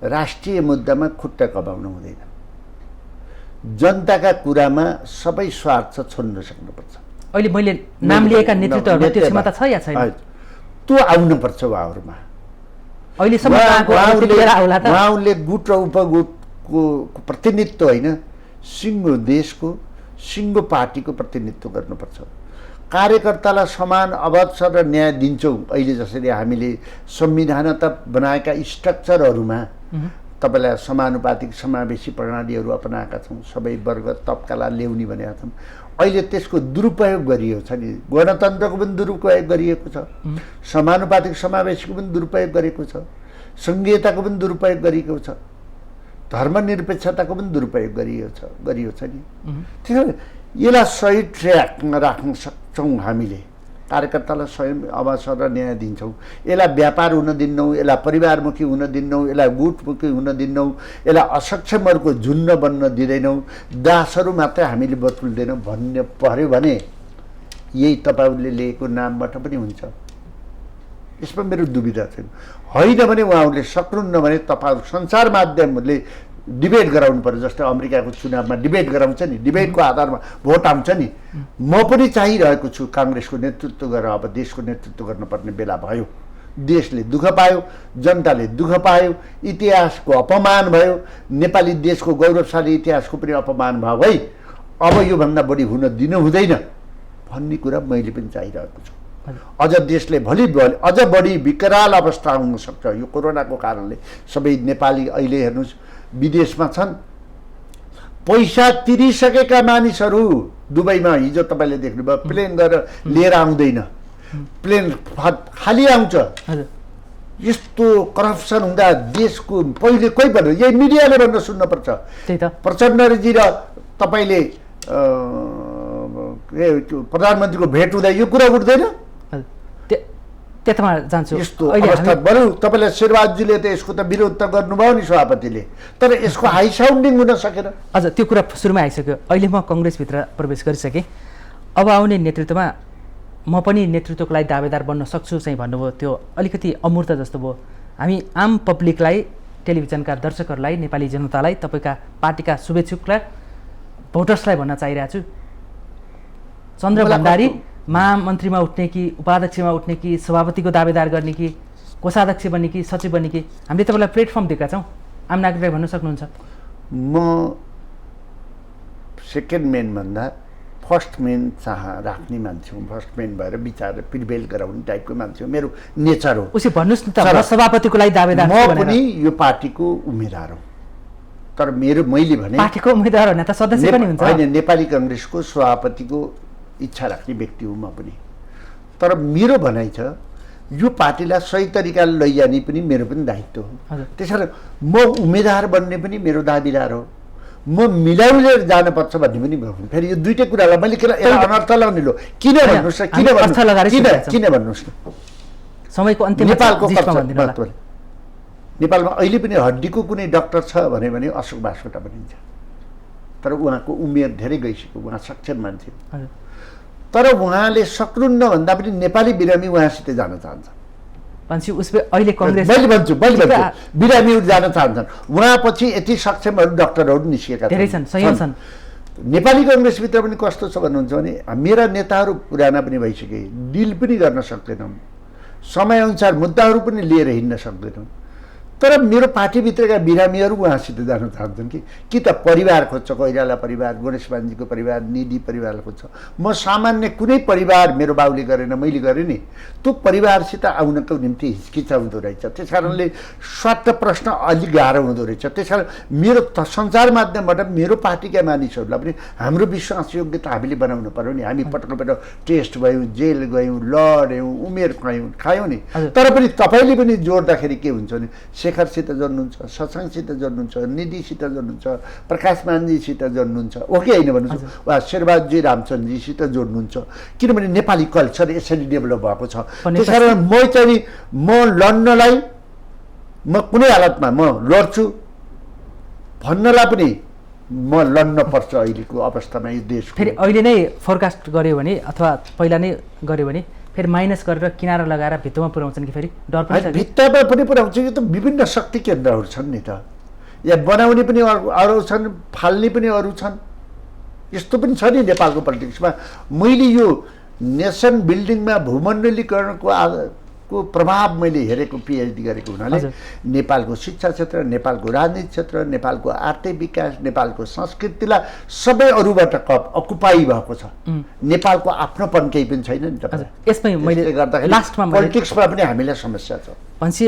राष्ट्रिय मुद्दामा खुट्टा कमाउनु हुँदैन। जनताका कुरामा सबै स्वार्थ छोड्न सक्नुपर्छ। अहिले मैले नाम लिएका नेतृत्वहरूमा त्यो क्षमता छ या छैन? त्यो आउनुपर्छ उहाँहरूमा। अहिलेसम्म उहाँहरूले गुट र उपगुटको प्रतिनिधित्व होइन, सिङ्गो देशको सिङ्गो पार्टीको प्रतिनिधित्व गर्नुपर्छ। कार्यकर्तालाई समान अवसर र न्याय दिन्छौँ। अहिले जसरी हामीले संविधानता बनाएका स्ट्रक्चरहरूमा तपाईँलाई समानुपातिक समावेशी प्रणालीहरू अपनाएका छौँ, सबै वर्ग तबकालाई ल्याउने भनेका छौँ। अहिले त्यसको दुरुपयोग गरिएको छ नि, गणतन्त्रको पनि दुरुपयोग गरिएको छ, समानुपातिक समावेशीको पनि दुरुपयोग गरेको छ, सङ्घीयताको पनि दुरुपयोग गरिएको छ, धर्मनिरपेक्षताको पनि दुरुपयोग गरिएको छ नि। त्यसैले यसलाई सही ट्र्याकमा राख्न सक्छौँ हामीले। कार्यकर्तालाई स्वयं अवसर र न्याय दिन्छौँ। यसलाई व्यापार हुन दिन्नौँ, यसलाई परिवारमुखी हुन दिन्नौँ, यसलाई गुटमुखी हुन दिन्नौँ, यसलाई असक्षमहरूको झुन्ड बन्न दिँदैनौँ, दासहरू मात्रै हामीले बतुल्दैनौँ भन्ने पर्यो भने यही तपाईँहरूले लिएको नामबाट पनि हुन्छ। यसमा मेरो दुविधा छैन। होइन भने उहाँहरूले सक्नुहुन्न भने तपाईँहरू सञ्चार माध्यमहरूले डिबेट गराउनु पर्यो। जस्तै अमेरिकाको चुनावमा डिबेट गराउँछ नि, डिबेटको आधारमा भोट आउँछ नि। म पनि चाहिरहेको छु काङ्ग्रेसको नेतृत्व गरेर अब देशको नेतृत्व गर्नुपर्ने बेला भयो। देशले दुःख पायो, जनताले दुःख पायो, इतिहासको अपमान भयो, नेपाली देशको गौरवशाली इतिहासको पनि अपमान भयो है। अब योभन्दा बढी हुन दिनु हुँदैन भन्ने कुरा मैले पनि चाहिरहेको छु। अझ देशले अझ बढी विकराल अवस्था हुन सक्छ यो कोरोनाको कारणले। सबै नेपाली अहिले हेर्नुहोस् विदेशमा छन्, पैसा तिरिसकेका मानिसहरू दुबईमा हिजो तपाईँले देख्नुभयो, प्लेन गरेर लिएर आउँदैन, प्लेन खाली आउँछ। यस्तो करप्सन हुँदा देशको पहिले कोही भन्नु, यही मिडियाले भन्न सुन्नुपर्छ। प्रचण्डजी र तपाईँले प्रधानमन्त्रीको भेट हुँदा यो कुरा उठ्दैन? त्यतामा जान्छु। यस्तो अवस्था बरु तपाईँलाई शेरबहादुरजीले त यसको त विरोध त गर्नुभयो नि सभापतिले, तर यसको हाई साउन्डिङ हुन सकेन। अझ त्यो कुरा सुरुमा आइसक्यो। अहिले म कङ्ग्रेसभित्र प्रवेश गरिसकेँ, अब आउने नेतृत्वमा म पनि नेतृत्वको लागि दावेदार बन्न सक्छु चाहिँ भन्नुभयो। त्यो अलिकति अमूर्त जस्तो भयो। हामी आम पब्लिकलाई, टेलिभिजनका दर्शकहरूलाई, नेपाली जनतालाई, तपाईँका पार्टीका शुभेच्छुकलाई, भोटर्सलाई भन्न चाहिरहेको छु, चन्द्र भण्डारी महामन्त्रीमा उठ्ने कि उपाध्यक्षमा उठ्ने कि सभापतिको दावेदार गर्ने कि कोषाध्यक्ष बन्ने कि सचिव बन्ने कि हामीले तपाईँलाई प्लेटफर्म दिएका छौँ, आम नागरिकलाई भन्न सक्नुहुन्छ? म सेकेन्ड मेनभन्दा फर्स्ट मेन राख्ने मान्छे हुँ। फर्स्ट मेन भएर विचार प्रिभेल गराउने टाइपको मान्छे हो, मेरो नेचर हो। उसै भन्नुहोस् न त, सभापतिको लागि दावेदार म पनि यो पार्टीको उम्मेदवार हो, तर मैले भने पार्टीको उम्मेदवार होइन त, सदस्य पनि हुन्छ। होइन, नेपाली काङ्ग्रेसको सभापतिको इच्छा राख्ने व्यक्ति हुँ म पनि। तर मेरो भनाइ छ यो पार्टीलाई सही तरिकाले लैजाने पनि मेरो पनि दायित्व हो। त्यसैले म उम्मेदवार बन्ने पनि मेरो दाबीदार हो, म मिलाउलेर जानुपर्छ भन्ने पनि भन्नु। फेरि यो दुईटै कुरालाई मैले अनर्थ लगाउने लो किन भन्नुहोस् न, किन भन्नुहोस् न। समयको अन्त्यमा नेपालमा अहिले पनि हड्डीको कुनै डाक्टर छ भने अशोक बासकोटा भनिन्छ, तर उहाँको उमेर धेरै गइसक्यो, उहाँ सक्षम मान्छे। तर उहाँले सक्नुहुन्न भन्दा पनि नेपाली बिरामी उहाँसित जान चाहन्छ। अहिले कङ्ग्रेस मैले भन्छु बिरामीहरू जान चाहन्छन्। उहाँपछि यति सक्षमहरू डाक्टरहरू निस्केका छन्। नेपाली काङ्ग्रेसभित्र पनि कस्तो छ भन्नुहुन्छ भने मेरा नेताहरू पुराना पनि भइसके, डिल पनि गर्न सक्दैनौँ, समयअनुसार मुद्दाहरू पनि लिएर हिँड्न सक्दैनौँ। तर मेरो पार्टीभित्रका बिरामीहरू उहाँसित जान चाहन्छन् कि त परिवार खोज्छ, कोइराला परिवार, गणेश मान्जीको परिवार, निधि परिवार खोज्छ। म सामान्य कुनै परिवार मेरो बाउले गरेन, मैले गरेँ नि, त्यो परिवारसित आउनको निम्ति हिचकिचाउँदो रहेछ। त्यस कारणले स्वार्थ प्रश्न अलिक गाह्रो हुँदो रहेछ। त्यस कारण मेरो सञ्चार माध्यमबाट मेरो पार्टीका मानिसहरूलाई पनि हाम्रो विश्वास योग्यता हामीले बनाउनु पर्यो नि। हामी पटक टेस्ट भयौँ, जेल गयौँ, लड्यौँ, उमेर खायौँ नि। तर पनि तपाईँले पनि जोड्दाखेरि के हुन्छ भने शेखरसित जोड्नुहुन्छ, सत्सङ्गसित जोड्नुहुन्छ, निधिसित जोड्नुहुन्छ, प्रकाश मान्जीसित जोड्नुहुन्छ, हो कि होइन भन्नुहोस्, वा शेरबहादुरजी रामचन्द्रजीसित जोड्नुहुन्छ। किनभने नेपाली कल्चर यसरी डेभलप भएको छ। त्यस कारण म लड्नलाई म कुनै हालतमा म लड्छु, भन्नलाई पनि म लड्न पर्छ अहिलेको अवस्थामा यो देशको। फेरि अहिले नै फोरकास्ट गर्यो भने अथवा पहिला नै गर्यो भने फेरि माइनस गरेर किनारा लगाएर भित्तामा पुर्याउँछन् कि फेरि डर पनि छ कि? भित्तामा पनि पुर्याउँछ यो त विभिन्न शक्ति केन्द्रहरू छन् नि त, या बनाउने पनि अरू छन्, फाल्ने पनि अरू छन्। यस्तो पनि छ नि नेपालको पोलिटिक्समा। मैले यो नेसन बिल्डिङमा भूमण्डलीकरणको को प्रभाव मैले हेरेको पिएचडी गरेको हुनाले नेपालको शिक्षा क्षेत्र, नेपालको राजनीति क्षेत्र, नेपालको आर्थिक विकास, नेपालको संस्कृतिलाई सबै अरूबाट अकुपाई भएको छ। नेपालको आफ्नोपन केही पनि छैन नि त। यसमै मैले लास्टमा पोलिटिक्समा पनि हामीलाई समस्या छ। भनेपछि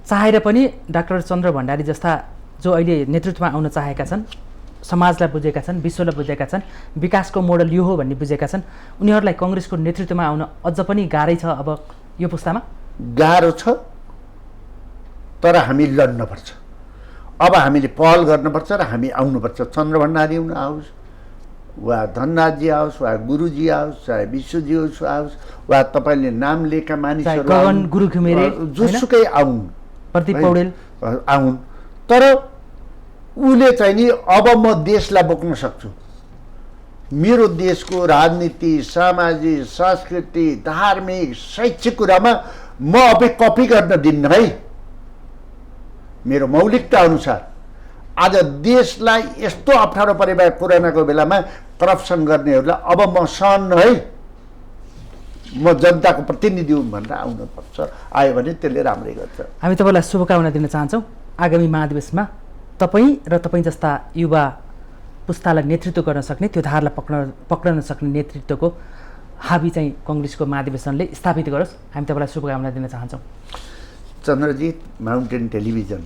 चाहेर पनि डाक्टर चन्द्र भण्डारी जस्ता जो अहिले नेतृत्वमा आउन चाहेका छन्, समाजलाई बुझेका छन्, विश्वलाई बुझेका छन्, विकासको मोडल यो हो भन्ने बुझेका छन्, उनीहरूलाई कङ्ग्रेसको नेतृत्वमा आउन अझ पनि गाह्रै छ अब यो पुस्तामा? गाह्रो छ, तर हामी लड्नुपर्छ। अब हामीले पहल गर्नुपर्छ र हामी आउनुपर्छ। चन्द्र भण्डारी आओस्, वा धनराजजी आओस्, वा गुरुजी आओस्, चाहे विश्वजी आओस्, वा तपाईँले नाम लिएका मानिसहरू जोसुकै आउन्, प्रदीप पौडेल आउन्, तर उसले चाहिँ नि अब म देशलाई बोक्न सक्छु। मेरो देशको राजनीति, सामाजिक, संस्कृति, धार्मिक, शैक्षिक कुरामा म अब कपी गर्न दिन्न है। मेरो मौलिकता अनुसार आज देशलाई यस्तो अप्ठ्यारो परिरहेको कोरोनाको बेलामा करप्सन गर्नेहरूलाई अब म सहन्न है, म जनताको प्रतिनिधि हुँ भनेर आउनुपर्छ। आयो भने त्यसले राम्रै गर्छ। हामी तपाईँलाई शुभकामना दिन चाहन्छौँ। आगामी महाधिवेशनमा तपाईँ र तपाईँ जस्ता युवा पुस्तालाई नेतृत्व गर्न सक्ने, त्यो धारलाई पक्रन सक्ने नेतृत्वको हाबी चाहिँ कङ्ग्रेसको महाधिवेशनले स्थापित गरोस्। हामी तपाईँलाई शुभकामना दिन चाहन्छौँ। चन्द्रजी, माउन्टेन टेलिभिजन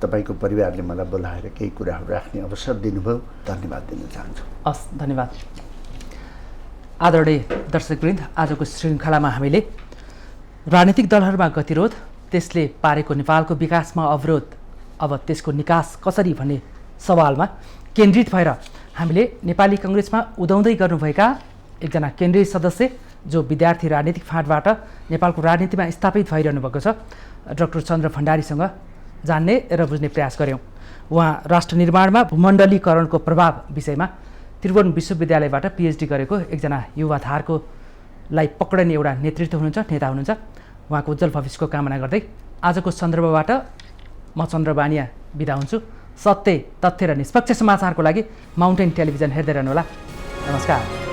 तपाईँको परिवारले मलाई बोलाएर केही कुराहरू राख्ने अवसर दिनुभयो, धन्यवाद दिन चाहन्छु। हस्, धन्यवाद। आदरणीय दर्शकवृन्द, आजको श्रृङ्खलामा हामीले राजनीतिक दलहरूमा गतिरोध, त्यसले पारेको नेपालको विकासमा अवरोध, अब त्यसको निकास कसरी भन्ने सवालमा केन्द्रित भएर हामीले नेपाली कङ्ग्रेसमा उदाउँदै गर्नुभएका एकजना केन्द्रीय सदस्य जो विद्यार्थी राजनीतिक फाँटबाट नेपालको राजनीतिमा स्थापित भइरहनु भएको छ, डाक्टर चन्द्र भण्डारीसँग जान्ने र बुझ्ने प्रयास गऱ्यौँ। उहाँ राष्ट्र निर्माणमा भूमण्डलीकरणको प्रभाव विषयमा त्रिभुवन विश्वविद्यालयबाट पिएचडी गरेको एकजना युवाधारकोलाई पक्रने एउटा नेतृत्व हुनुहुन्छ, नेता हुनुहुन्छ। उहाँको उज्जवल भविष्यको कामना गर्दै आजको सन्दर्भबाट म चन्द्र बानिया बिदा हुन्छु। सत्य, तथ्य र निष्पक्ष समाचारको लागि माउन्टेन टेलिभिजन हेर्दै रहनुहोला। नमस्कार।